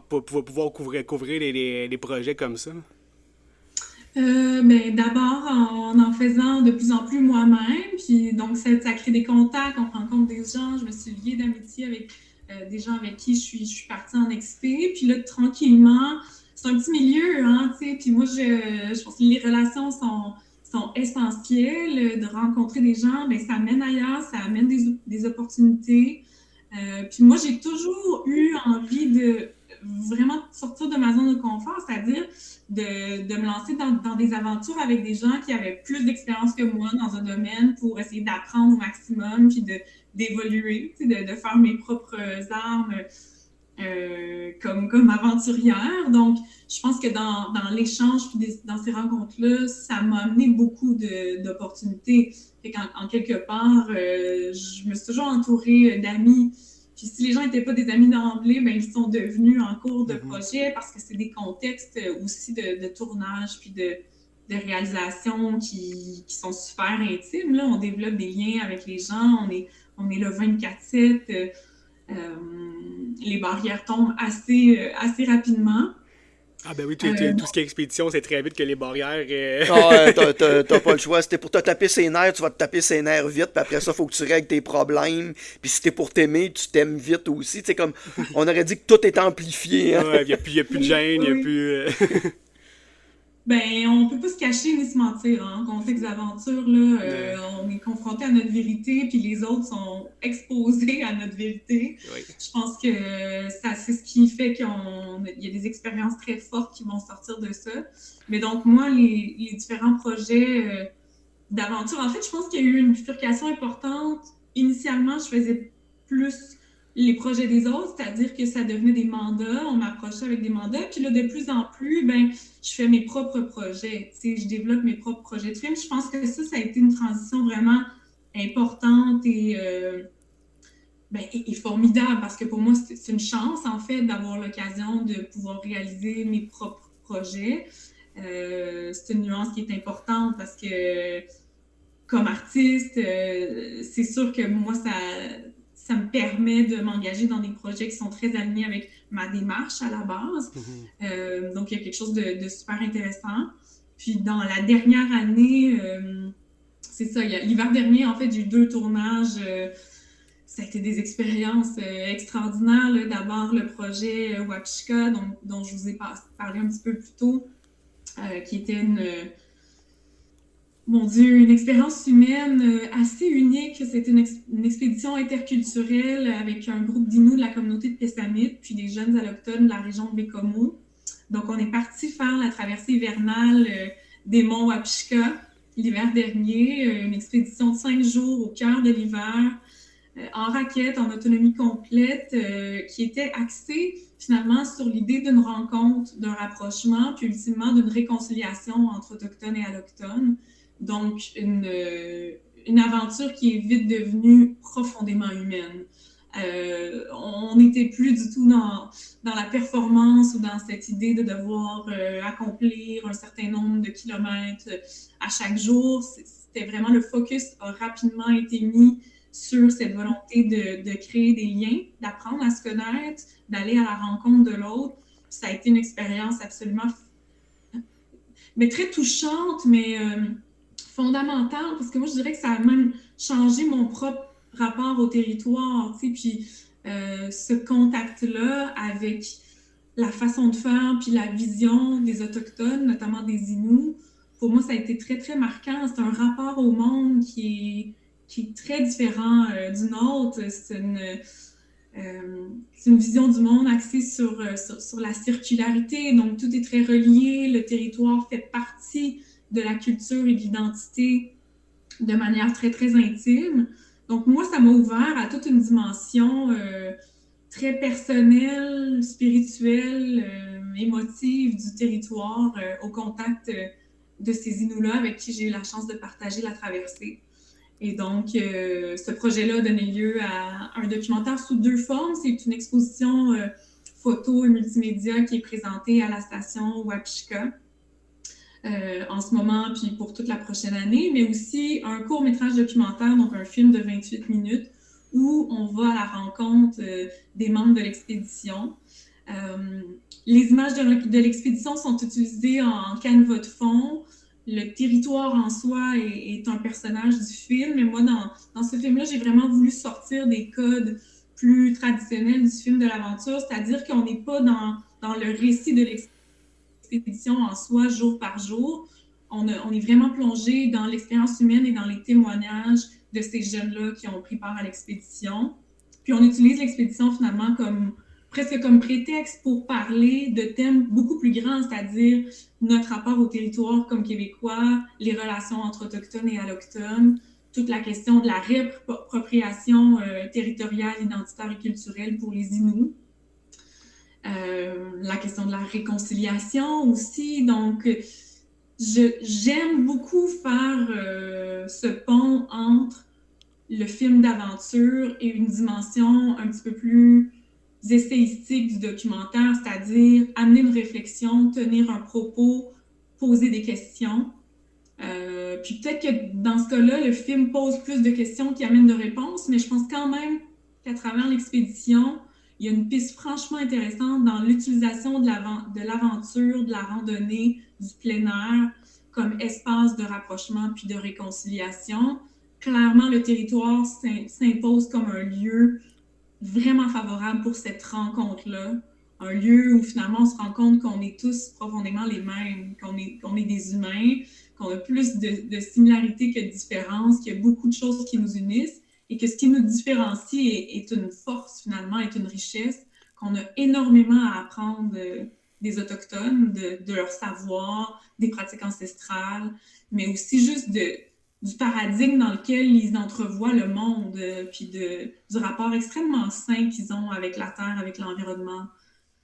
pour pouvoir couvrir les projets comme ça? Ben, d'abord, en faisant de plus en plus moi-même, puis donc ça crée des contacts, on rencontre des gens, je me suis liée d'amitié avec des gens avec qui je suis partie en expé, puis là, tranquillement, c'est un petit milieu, hein, tu sais, puis moi, je pense que les relations sont essentielles, de rencontrer des gens, ben, ça amène ailleurs, ça amène des opportunités, puis moi, j'ai toujours eu envie de vraiment sortir de ma zone de confort, c'est-à-dire de me lancer dans des aventures avec des gens qui avaient plus d'expérience que moi dans un domaine pour essayer d'apprendre au maximum, puis d'évoluer, tu sais, de faire mes propres armes comme aventurière. Donc, je pense que dans l'échange, puis dans ces rencontres-là, ça m'a amené beaucoup d'opportunités. Fait qu'en quelque part, je me suis toujours entourée d'amis. Puis si les gens n'étaient pas des amis d'emblée, ben, ils sont devenus en cours de projet parce que c'est des contextes aussi de tournage puis de réalisation qui sont super intimes. Là. On développe des liens avec les gens, on est là 24/7. Les barrières tombent assez rapidement. Ah ben oui, tout ce qui est expédition, c'est très vite que les barrières... Ah, t'as pas le choix. Si t'es pour te taper ses nerfs, tu vas te taper ses nerfs vite, puis après ça, faut que tu règles tes problèmes. Puis si t'es pour t'aimer, tu t'aimes vite aussi. Tu sais, comme, on aurait dit que tout est amplifié. Hein? Ouais, il y a plus de gêne, il y a plus... Ben, on peut pas se cacher ni se mentir, hein. En contexte d'aventure, là, on est confronté à notre vérité, puis les autres sont exposés à notre vérité. Oui. Je pense que c'est ce qui fait qu'il y a des expériences très fortes qui vont sortir de ça. Mais donc, moi, les différents projets d'aventure, en fait, je pense qu'il y a eu une bifurcation importante. Initialement, je faisais plus les projets des autres, c'est-à-dire que ça devenait des mandats, on m'approchait avec des mandats, puis là, de plus en plus, ben, je fais mes propres projets, tu sais, je développe mes propres projets de film. Je pense que ça a été une transition vraiment importante et formidable, parce que pour moi, c'est une chance, en fait, d'avoir l'occasion de pouvoir réaliser mes propres projets. C'est une nuance qui est importante parce que, comme artiste, c'est sûr que moi, ça me permet de m'engager dans des projets qui sont très alignés avec ma démarche à la base. Donc, il y a quelque chose de super intéressant. Puis, dans la dernière année, c'est ça, l'hiver dernier, en fait, j'ai eu 2 tournages. Ça a été des expériences extraordinaires. Là. D'abord, le projet Wapishka, dont je vous ai parlé un petit peu plus tôt, qui était une expérience humaine assez unique. C'était une expédition interculturelle avec un groupe d'Inuits de la communauté de Pessamit, puis des jeunes allochtones de la région de Bécomo. Donc, on est parti faire la traversée hivernale des monts Wapishka l'hiver dernier, une expédition de 5 jours au cœur de l'hiver, en raquette, en autonomie complète, qui était axée finalement sur l'idée d'une rencontre, d'un rapprochement, puis ultimement d'une réconciliation entre autochtones et allochtones. Donc, une aventure qui est vite devenue profondément humaine. On n'était plus du tout dans la performance ou dans cette idée de devoir accomplir un certain nombre de kilomètres à chaque jour. C'était vraiment le focus a rapidement été mis sur cette volonté de créer des liens, d'apprendre à se connaître, d'aller à la rencontre de l'autre. Ça a été une expérience absolument mais très touchante, mais fondamentale, parce que moi, je dirais que ça a même changé mon propre rapport au territoire, tu sais, puis ce contact-là avec la façon de faire, puis la vision des Autochtones, notamment des Inuits, pour moi, ça a été très, très marquant. C'est un rapport au monde qui est très différent du nôtre. C'est une vision du monde axée sur la circularité, donc tout est très relié, le territoire fait partie de la culture et de l'identité de manière très, très intime. Donc moi, ça m'a ouvert à toute une dimension très personnelle, spirituelle, émotive du territoire au contact de ces Inuits-là avec qui j'ai eu la chance de partager la traversée. Et donc, ce projet-là a donné lieu à un documentaire sous 2 formes. C'est une exposition photo et multimédia qui est présentée à la station Wapishka en ce moment, puis pour toute la prochaine année, mais aussi un court-métrage documentaire, donc un film de 28 minutes, où on va à la rencontre des membres de l'expédition. Les images de l'expédition sont utilisées en canevas de fond. Le territoire en soi est un personnage du film. Et moi, dans ce film-là, j'ai vraiment voulu sortir des codes plus traditionnels du film de l'aventure, c'est-à-dire qu'on n'est pas dans le récit de l'expédition en soi, jour par jour. On est vraiment plongé dans l'expérience humaine et dans les témoignages de ces jeunes-là qui ont pris part à l'expédition. Puis on utilise l'expédition finalement presque comme prétexte pour parler de thèmes beaucoup plus grands, c'est-à-dire notre rapport au territoire comme Québécois, les relations entre Autochtones et Allochtones, toute la question de la réappropriation territoriale, identitaire et culturelle pour les Inuits. La question de la réconciliation aussi. Donc, j'aime beaucoup faire ce pont entre le film d'aventure et une dimension un petit peu plus essayistique du documentaire, c'est-à-dire amener une réflexion, tenir un propos, poser des questions. Puis peut-être que dans ce cas-là, le film pose plus de questions qu'il amène de réponses, mais je pense quand même qu'à travers l'expédition, il y a une piste franchement intéressante dans l'utilisation de l'aventure, de la randonnée, du plein air comme espace de rapprochement puis de réconciliation. Clairement, le territoire s'impose comme un lieu vraiment favorable pour cette rencontre-là. Un lieu où finalement on se rend compte qu'on est tous profondément les mêmes, qu'on est des humains, qu'on a plus de similarités que de différences, qu'il y a beaucoup de choses qui nous unissent et que ce qui nous différencie est une force finalement, est une richesse, qu'on a énormément à apprendre des Autochtones, de leur savoir, des pratiques ancestrales, mais aussi juste du paradigme dans lequel ils entrevoient le monde, puis du rapport extrêmement sain qu'ils ont avec la terre, avec l'environnement,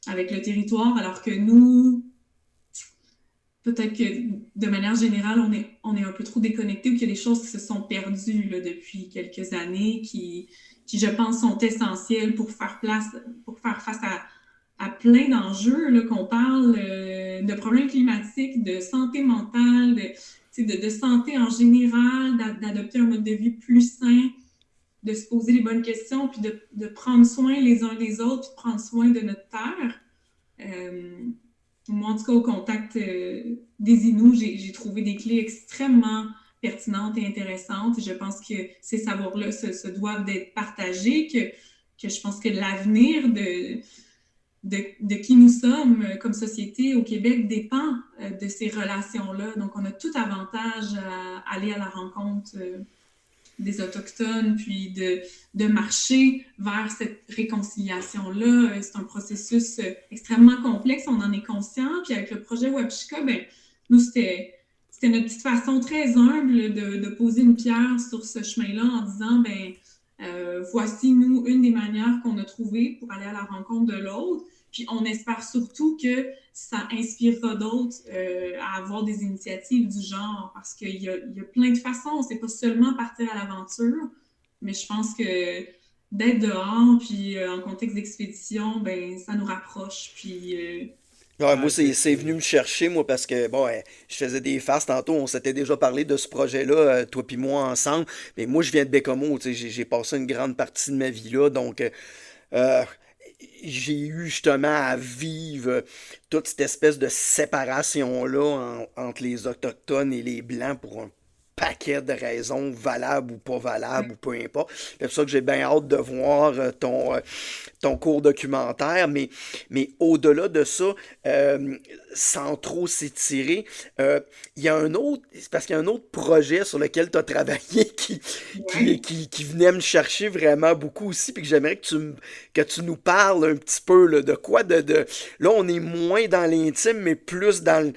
avec le territoire, alors que nous, peut-être que de manière générale, on est un peu trop déconnectés ou qu'il y a des choses qui se sont perdues là, depuis quelques années qui, je pense, sont essentielles pour faire face à plein d'enjeux, là, qu'on parle de problèmes climatiques, de santé mentale, de santé en général, d'adopter un mode de vie plus sain, de se poser les bonnes questions, puis de prendre soin les uns des autres, puis de prendre soin de notre terre. Moi, en tout cas, au contact des Inuits, j'ai trouvé des clés extrêmement pertinentes et intéressantes. Et je pense que ces savoirs-là se doivent d'être partagés, que je pense que l'avenir de qui nous sommes comme société au Québec dépend de ces relations-là. Donc, on a tout avantage à aller à la rencontre des Autochtones, puis de marcher vers cette réconciliation-là. C'est un processus extrêmement complexe, on en est conscient. Puis avec le projet Wapishka, ben, nous, c'était notre petite façon très humble de poser une pierre sur ce chemin-là en disant, ben, voici, nous, une des manières qu'on a trouvées pour aller à la rencontre de l'autre. Puis on espère surtout que ça inspirera d'autres à avoir des initiatives du genre, parce qu'il y a plein de façons. C'est pas seulement partir à l'aventure, mais je pense que d'être dehors, puis en contexte d'expédition, ben ça nous rapproche. Puis Ouais, moi, c'est venu me chercher, moi, parce que, bon, je faisais des farces tantôt, on s'était déjà parlé de ce projet-là, toi puis moi, ensemble. Mais moi, je viens de Bécomo, tu sais, j'ai passé une grande partie de ma vie là, donc euh, j'ai eu justement à vivre toute cette espèce de séparation-là entre les Autochtones et les Blancs pour un paquet de raisons, valables ou pas valables, ou peu importe. C'est pour ça que j'ai bien hâte de voir ton court documentaire, mais au-delà de ça, euh, sans trop s'étirer, il y a un autre, c'est parce qu'il y a un autre projet sur lequel tu as travaillé Ouais. qui venait me chercher vraiment beaucoup aussi, puis que j'aimerais que tu nous parles un petit peu là, de quoi Là, on est moins dans l'intime, mais plus dans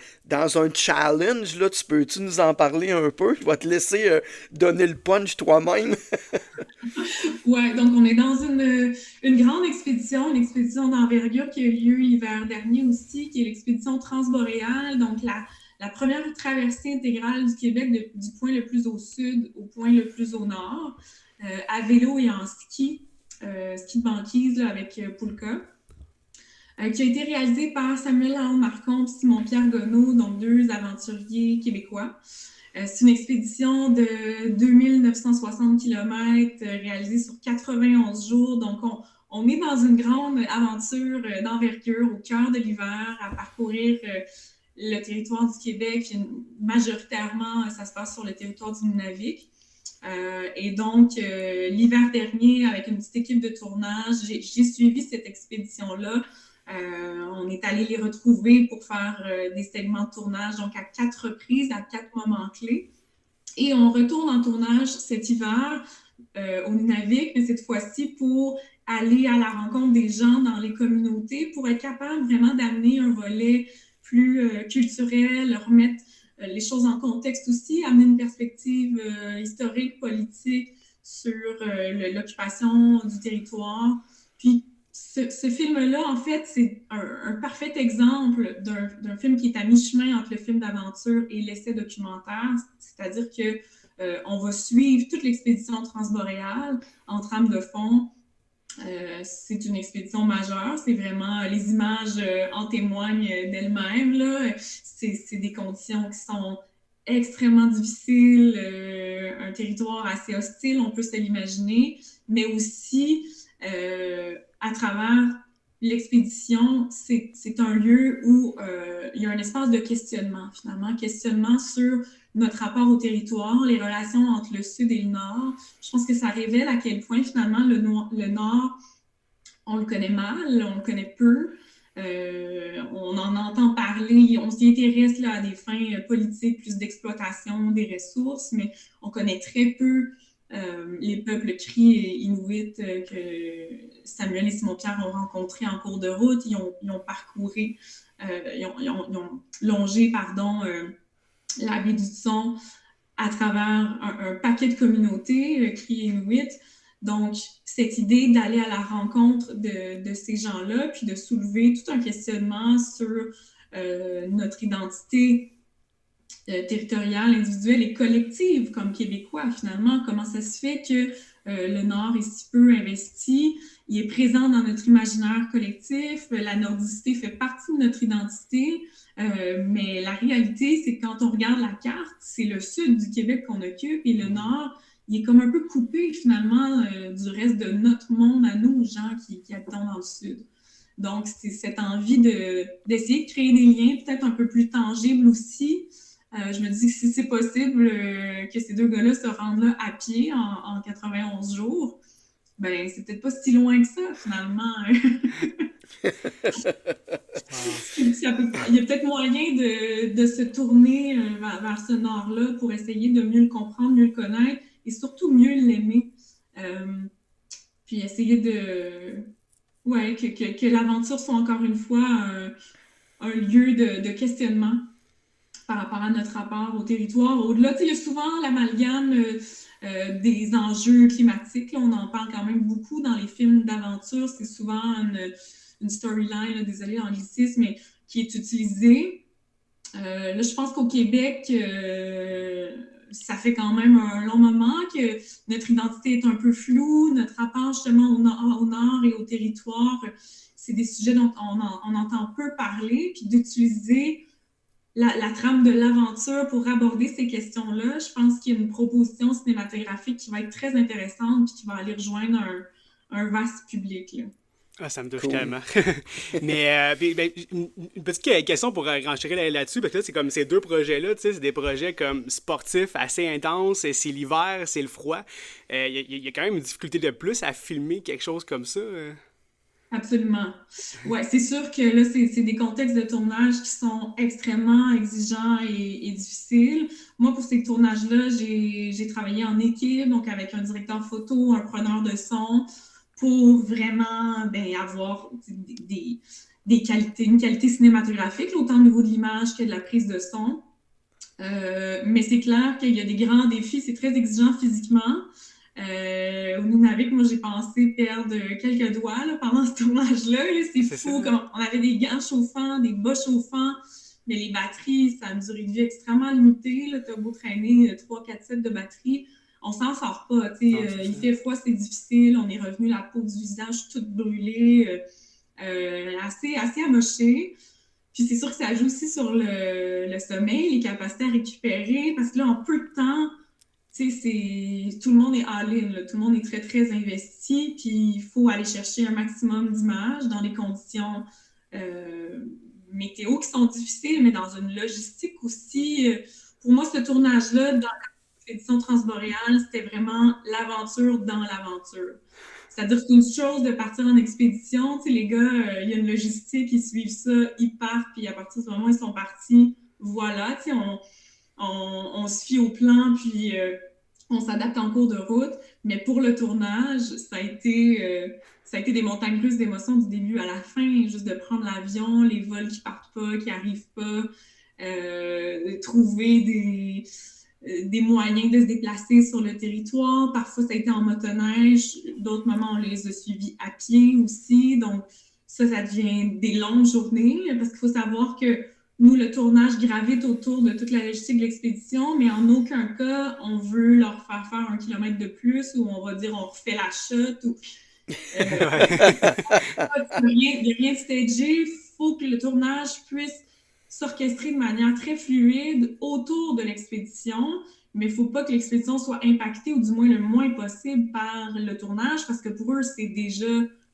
un challenge. Là, tu nous en parler un peu? Je vais te laisser donner le punch toi-même. Ouais, donc on est dans une grande expédition, une expédition d'envergure qui a eu lieu l'hiver dernier aussi, qui est l'expédition transboréale, donc la première traversée intégrale du Québec du point le plus au sud au point le plus au nord, à vélo et en ski, ski de banquise là, avec Poulka, qui a été réalisée par Samuel Marcon et Simon-Pierre Gonneau, donc deux aventuriers québécois. C'est une expédition de 2960 km réalisée sur 91 jours. Donc, on est dans une grande aventure d'envergure au cœur de l'hiver à parcourir le territoire du Québec. Puis majoritairement, ça se passe sur le territoire du Nunavik. Et donc, l'hiver dernier, avec une petite équipe de tournage, j'ai suivi cette expédition-là. On est allé les retrouver pour faire des segments de tournage, donc à 4 reprises, à 4 moments clés. Et on retourne en tournage cet hiver au Nunavik, mais cette fois-ci pour aller à la rencontre des gens dans les communautés, pour être capable vraiment d'amener un volet plus culturel, remettre les choses en contexte aussi, amener une perspective historique, politique sur l'occupation du territoire. Puis ce film-là, en fait, c'est un parfait exemple d'un film qui est à mi-chemin entre le film d'aventure et l'essai documentaire. C'est-à-dire que on va suivre toute l'expédition transboréale en trame de fond. C'est une expédition majeure. C'est vraiment, les images en témoignent d'elles-mêmes, là. C'est des conditions qui sont extrêmement difficiles, un territoire assez hostile, on peut se l'imaginer, mais aussi à travers l'expédition, c'est un lieu où il y a un espace de questionnement, finalement, questionnement sur notre rapport au territoire, les relations entre le Sud et le Nord. Je pense que ça révèle à quel point, finalement, le Nord, on le connaît mal, on le connaît peu. On en entend parler, on s'y intéresse là, à des fins politiques, plus d'exploitation des ressources, mais on connaît très peu les peuples cris et inuits que Samuel et Simon-Pierre ont rencontrés en cours de route. Ils ont parcouru, ils ont longé, pardon, la baie du Son à travers un paquet de communautés, cris et inuits. Donc, cette idée d'aller à la rencontre de ces gens-là, puis de soulever tout un questionnement sur notre identité territoriale, individuelle et collective comme Québécois, finalement. Comment ça se fait que le Nord est si peu investi, il est présent dans notre imaginaire collectif, la nordicité fait partie de notre identité, mais la réalité, c'est que quand on regarde la carte, c'est le sud du Québec qu'on occupe et le Nord, il est comme un peu coupé finalement du reste de notre monde à nous, gens qui habitons dans le sud. Donc, c'est cette envie d'essayer de créer des liens peut-être un peu plus tangibles aussi. Je me dis que si c'est possible que ces deux gars-là se rendent là à pied en 91 jours, ben c'est peut-être pas si loin que ça, finalement. Wow. Il y a peut-être moyen de se tourner vers ce nord-là pour essayer de mieux le comprendre, mieux le connaître et surtout mieux l'aimer. Euh, Puis essayer de... Ouais, que l'aventure soit encore une fois un lieu de questionnement par rapport à notre rapport au territoire. Au-delà, il y a souvent l'amalgame des enjeux climatiques. Là, on en parle quand même beaucoup dans les films d'aventure. C'est souvent une storyline, désolé l'anglicisme, mais qui est utilisée. Là, je pense qu'au Québec, ça fait quand même un long moment que notre identité est un peu floue, notre rapport justement au nord et au territoire, c'est des sujets dont on entend peu parler, puis d'utiliser la trame de l'aventure pour aborder ces questions-là, je pense qu'il y a une proposition cinématographique qui va être très intéressante et qui va aller rejoindre un vaste public. Là. Ah, ça me touche Cool. tellement. Mais une petite question pour renchérir là-dessus, parce que là, c'est comme ces deux projets-là, tu sais, c'est des projets comme sportifs assez intenses, et c'est l'hiver, c'est le froid. Il y a quand même une difficulté de plus à filmer quelque chose comme ça. Absolument. Ouais, c'est sûr que là, c'est des contextes de tournage qui sont extrêmement exigeants et difficiles. Moi, pour ces tournages-là, j'ai travaillé en équipe, donc avec un directeur photo, un preneur de son, pour vraiment ben, avoir des qualités, une qualité cinématographique, là, autant au niveau de l'image que de la prise de son. Mais c'est clair qu'il y a des grands défis, c'est très exigeant physiquement. Au Nunavik, moi, j'ai pensé perdre quelques doigts là, pendant ce tournage-là. Là. C'est C'est ça, fou, hein? comme on avait des gants chauffants, des bas chauffants, mais les batteries, ça a une durée de vie extrêmement limitée. Tu as beau traîner 3-4 sets de batterie, on s'en sort pas. Non, c'est Il ça. fait froid, c'est difficile. On est revenu la peau du visage toute brûlée, assez amochée. Puis c'est sûr que ça joue aussi sur le sommeil, les capacités à récupérer, parce que là, en peu de temps, tout le monde est all-in, là. Tout le monde est très, très investi, puis il faut aller chercher un maximum d'images dans des conditions euh, météo qui sont difficiles, mais dans une logistique aussi. Pour moi, ce tournage-là, dans l'expédition transboréale, c'était vraiment l'aventure dans l'aventure. C'est-à-dire que c'est une chose de partir en expédition. Tu sais, les gars, il y a une logistique, ils suivent ça, ils partent, puis à partir du moment où ils sont partis, voilà, tu sais, on se fie au plan, puis on s'adapte en cours de route. Mais pour le tournage, ça a été des montagnes russes d'émotions du début à la fin, juste de prendre l'avion, les vols qui partent pas, qui arrivent pas, trouver des moyens de se déplacer sur le territoire. Parfois, ça a été en motoneige. D'autres moments, on les a suivis à pied aussi. Donc, ça devient des longues journées parce qu'il faut savoir que nous, le tournage gravite autour de toute la logistique de l'expédition, mais en aucun cas, on veut leur faire 1 kilomètre de plus ou on va dire on refait la shot. Il n'y a rien de stagé. Il faut que le tournage puisse s'orchestrer de manière très fluide autour de l'expédition, mais il ne faut pas que l'expédition soit impactée, ou du moins le moins possible, par le tournage, parce que pour eux, c'est déjà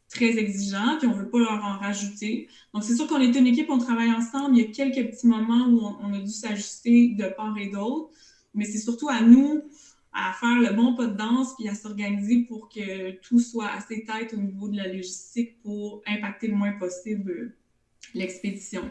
très exigeant, puis on ne veut pas leur en rajouter. Donc, c'est sûr qu'on est une équipe, on travaille ensemble. Il y a quelques petits moments où on a dû s'ajuster de part et d'autre, mais c'est surtout à nous à faire le bon pas de danse puis à s'organiser pour que tout soit assez tête au niveau de la logistique pour impacter le moins possible l'expédition.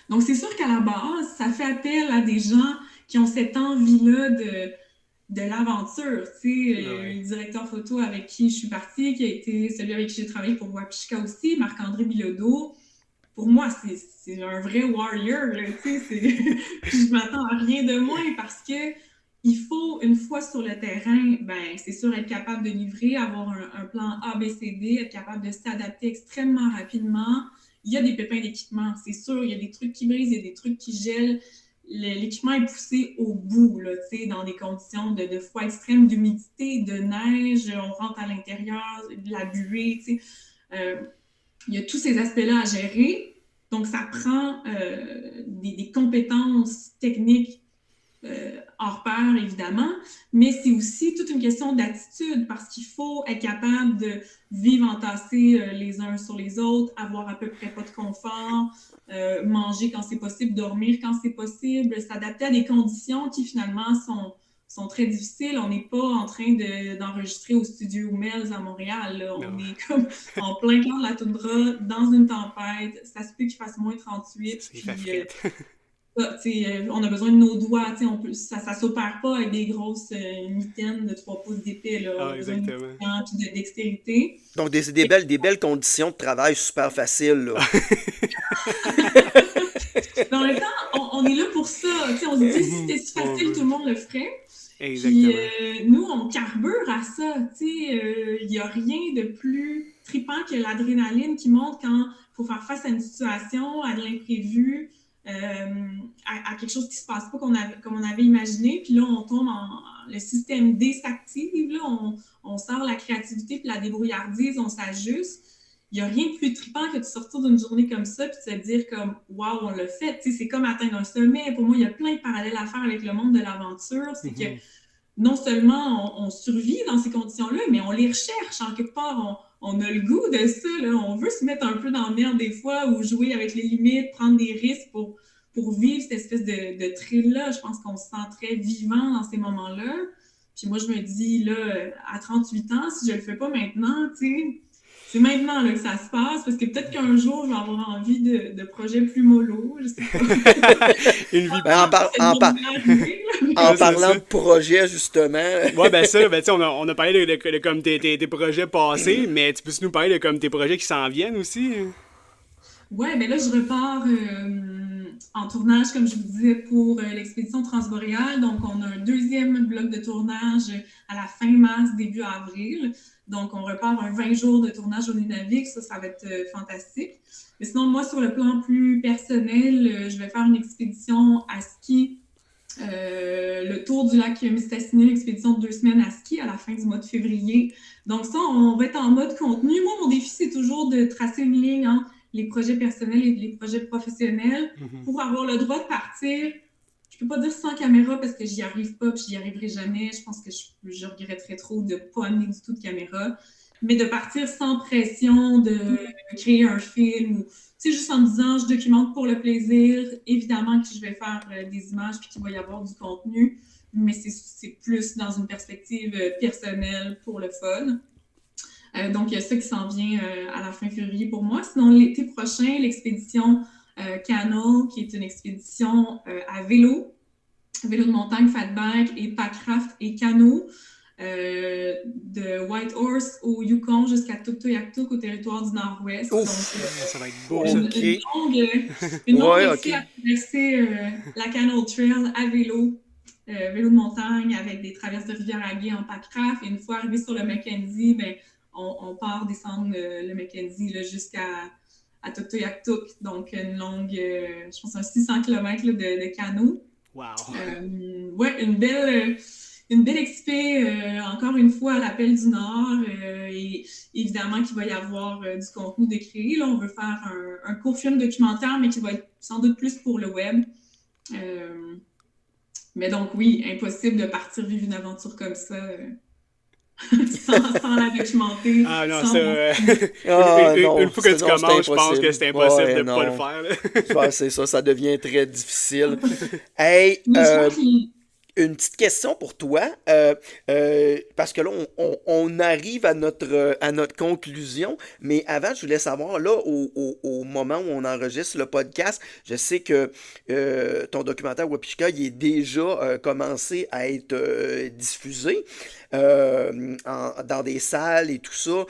Donc, c'est sûr qu'à la base, ça fait appel à des gens qui ont cette envie-là de l'aventure. Tu sais, Ouais. le directeur photo avec qui je suis partie, qui a été celui avec qui j'ai travaillé pour Wapishka aussi, Marc-André Bilodeau, pour moi, c'est un vrai warrior. Là, tu sais, je m'attends à rien de moins parce que il faut, une fois sur le terrain, ben, c'est sûr, être capable de livrer, avoir un plan A, B, C, D, être capable de s'adapter extrêmement rapidement. Il y a des pépins d'équipement, c'est sûr, il y a des trucs qui brisent, il y a des trucs qui gèlent. L'équipement est poussé au bout, là, dans des conditions de froid extrême, d'humidité, de neige, on rentre à l'intérieur, de la buée. Il y a tous ces aspects-là à gérer. Donc, ça prend des compétences techniques hors pair, évidemment, mais c'est aussi toute une question d'attitude parce qu'il faut être capable de vivre entassés les uns sur les autres, avoir à peu près pas de confort, manger quand c'est possible, dormir quand c'est possible, s'adapter à des conditions qui finalement sont très difficiles. On n'est pas en train d'enregistrer au studio Melz à Montréal. Là. On Non, est comme en plein cœur de la toundra, dans une tempête. Ça se peut qu'il fasse moins 38, c'est fait puis frette. on a besoin de nos doigts, ça s'opère pas avec des grosses mitaines de 3 pouces d'épais, là. On Ah, a besoin de exactement. mouvement puis de dextérité. Donc, des belles conditions de travail super faciles, là. Mais en même temps, on est là pour ça. On se dit, si c'était si On facile, veut. tout le monde le ferait. Puis Exactement. nous, on carbure à ça. Il n'y a rien de plus trippant que l'adrénaline qui monte quand il faut faire face à une situation, à de l'imprévu, à quelque chose qui ne se passe pas comme on avait imaginé. Puis là, on tombe le système D s'active. Là, on sort la créativité puis la débrouillardise, on s'ajuste. Il n'y a rien de plus trippant que de sortir d'une journée comme ça puis de se dire comme « Wow, on l'a fait! » C'est comme atteindre un sommet. Pour moi, il y a plein de parallèles à faire avec le monde de l'aventure. C'est que non seulement on survit dans ces conditions-là, mais on les recherche en quelque part. on a le goût de ça, là. On veut se mettre un peu dans la merde des fois ou jouer avec les limites, prendre des risques pour vivre cette espèce de thrill-là. Je pense qu'on se sent très vivant dans ces moments-là. Puis moi, je me dis, là, à 38 ans, si je le fais pas maintenant, tu sais, c'est maintenant là, que ça se passe, parce que peut-être qu'un jour, je vais avoir envie de projets plus mollo, je sais pas. Une vie. En c'est parlant ça. de projet, justement, Ouais, ben ça, ben, tu sais, on a parlé de comme tes projets passés, mais tu peux nous parler de comme tes projets qui s'en viennent aussi? Ouais, mais là, je repars en tournage, comme je vous disais, pour l'expédition transboréale. Donc, on a un deuxième bloc de tournage à la fin mars, début avril. Donc, on repart un 20 jours de tournage au Nunavik. Ça va être fantastique. Mais sinon, moi, sur le plan plus personnel, je vais faire une expédition à ski. Le tour du lac Mistassini, l'expédition de 2 semaines à ski à la fin du mois de février. Donc ça, on va être en mode contenu. Moi, mon défi, c'est toujours de tracer une ligne entre les projets personnels et les projets professionnels pour avoir le droit de partir. Je peux pas dire sans caméra parce que j'y arrive pas puis j'y arriverai jamais. Je pense que je regretterais trop de pas amener du tout de caméra. Mais de partir sans pression, de créer un film ou c'est juste en me disant, je documente pour le plaisir. Évidemment que je vais faire des images puis qu'il va y avoir du contenu, mais c'est plus dans une perspective personnelle pour le fun. Donc, il y a ça qui s'en vient à la fin février pour moi. Sinon, l'été prochain, l'expédition Canal, qui est une expédition à vélo de montagne, fatbike et packraft et canot. De Whitehorse au Yukon jusqu'à Tuktoyaktuk au territoire du Nord-Ouest. Donc, Ça va être beau, ça. une longue récit à traverser la Canal Trail à vélo, vélo de montagne avec des traverses de rivière à gué en packraft. Et une fois arrivé sur le Mackenzie, ben, on part descendre le Mackenzie là, jusqu'à Tuktoyaktuk. Donc, une longue, je pense, un 600 km là, de canot. Wow! Ouais, une belle expé, encore une fois, à l'Appel du Nord. Et évidemment qu'il va y avoir du contenu de créer. Là, on veut faire un court film documentaire, mais qui va être sans doute plus pour le web. Mais donc, oui, impossible de partir vivre une aventure comme ça sans la documenter. Ah non, sans... ça... une fois que tu commences, je pense que c'est impossible de ne pas le faire. Ouais, c'est ça, ça devient très difficile. Hey, une petite question pour toi, parce que là, on arrive à notre conclusion, mais avant, je voulais savoir, là, au moment où on enregistre le podcast, je sais que ton documentaire Wapishka, il est déjà commencé à être diffusé dans des salles et tout ça.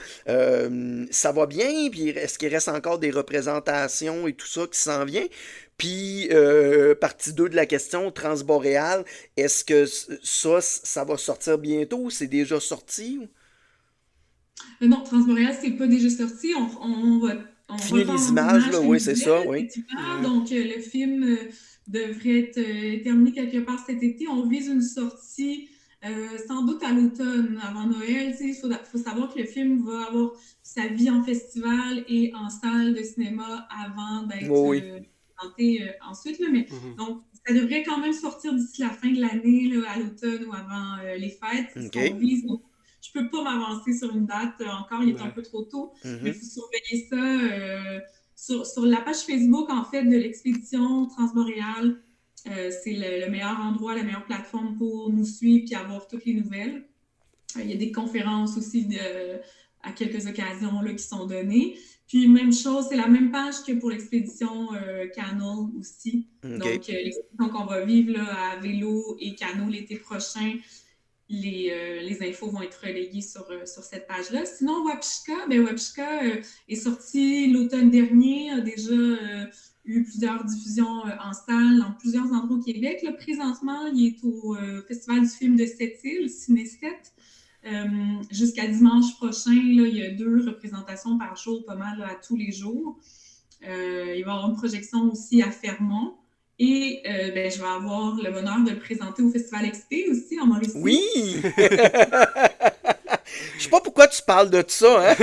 Ça va bien, puis est-ce qu'il reste encore des représentations et tout ça qui s'en vient? Puis, partie 2 de la question, Transboréal, est-ce que ça va sortir bientôt? C'est déjà sorti? Non, Transboréal, c'est pas déjà sorti. On finit les images, là, oui, c'est ça, oui. Donc, le film devrait être terminé quelque part cet été. On vise une sortie sans doute à l'automne, avant Noël. Il faut savoir que le film va avoir sa vie en festival et en salle de cinéma avant d'être... ensuite, là, mais donc ça devrait quand même sortir d'ici la fin de l'année, là, à l'automne ou avant les fêtes. Okay. Je peux pas m'avancer sur une date encore, il est un peu trop tôt, mais il faut surveiller ça sur la page Facebook en fait de l'expédition Transboréale. C'est le meilleur endroit, la meilleure plateforme pour nous suivre et avoir toutes les nouvelles. Il y a des conférences aussi à quelques occasions là, qui sont données. Puis, même chose, c'est la même page que pour l'expédition Canal aussi. Okay. Donc, l'expédition qu'on va vivre là, à vélo et canot l'été prochain, les infos vont être relayées sur cette page-là. Sinon, Wapishka est sorti l'automne dernier, a déjà eu plusieurs diffusions en salle dans plusieurs endroits au Québec. Là, présentement, il est au Festival du film de Sept-Îles, Ciné-7. Jusqu'à dimanche prochain, là, il y a 2 représentations par jour, pas mal là, à tous les jours. Il va y avoir une projection aussi à Fermont. Et je vais avoir le bonheur de le présenter au Festival XP aussi en Mauricie. Oui! Je sais pas pourquoi tu parles de ça, hein?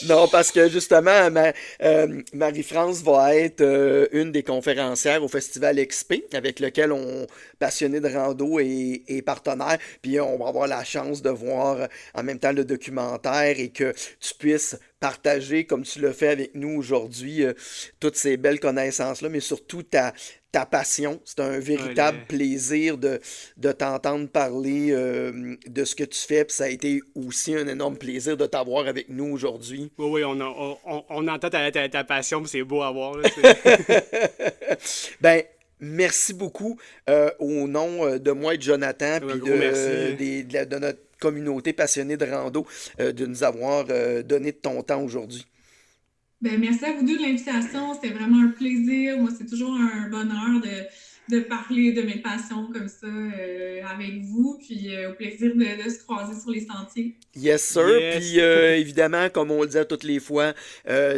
Non, parce que justement, Marie-France va être une des conférencières au Festival XP, avec lequel passionné de rando est partenaire. Puis on va avoir la chance de voir en même temps le documentaire et que tu puisses partager, comme tu le fais avec nous aujourd'hui, toutes ces belles connaissances-là, mais surtout ta passion. C'est un Ouais, véritable plaisir de t'entendre parler de ce que tu fais. Puis ça a été aussi un énorme plaisir de t'avoir avec nous aujourd'hui. oui, oui, on entend ta passion, puis c'est beau à voir. Là, Ben, merci beaucoup au nom de moi et de Jonathan, un puis gros merci. de notre communauté passionnée de rando, de nous avoir donné de ton temps aujourd'hui. Ben, merci à vous deux de l'invitation. C'était vraiment un plaisir. Moi, c'est toujours un bonheur de parler de mes passions comme ça avec vous. Puis au plaisir de se croiser sur les sentiers. Yes, sir. Yes. Puis évidemment, comme on le dit à toutes les fois,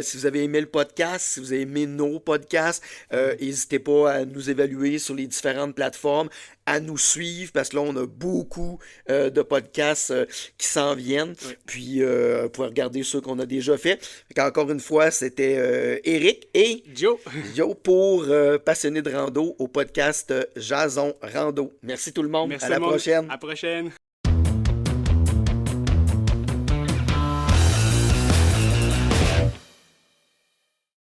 si vous avez aimé le podcast, si vous avez aimé nos podcasts, n'hésitez pas à nous évaluer sur les différentes plateformes, à nous suivre, parce que là, on a beaucoup de podcasts qui s'en viennent. Ouais. Puis, vous pouvez regarder ceux qu'on a déjà fait. Encore une fois, c'était Eric et Joe. Yo pour Passionné de rando au podcast Jason Rando. Merci tout le monde. Merci À tout la le monde. prochaine. À la prochaine.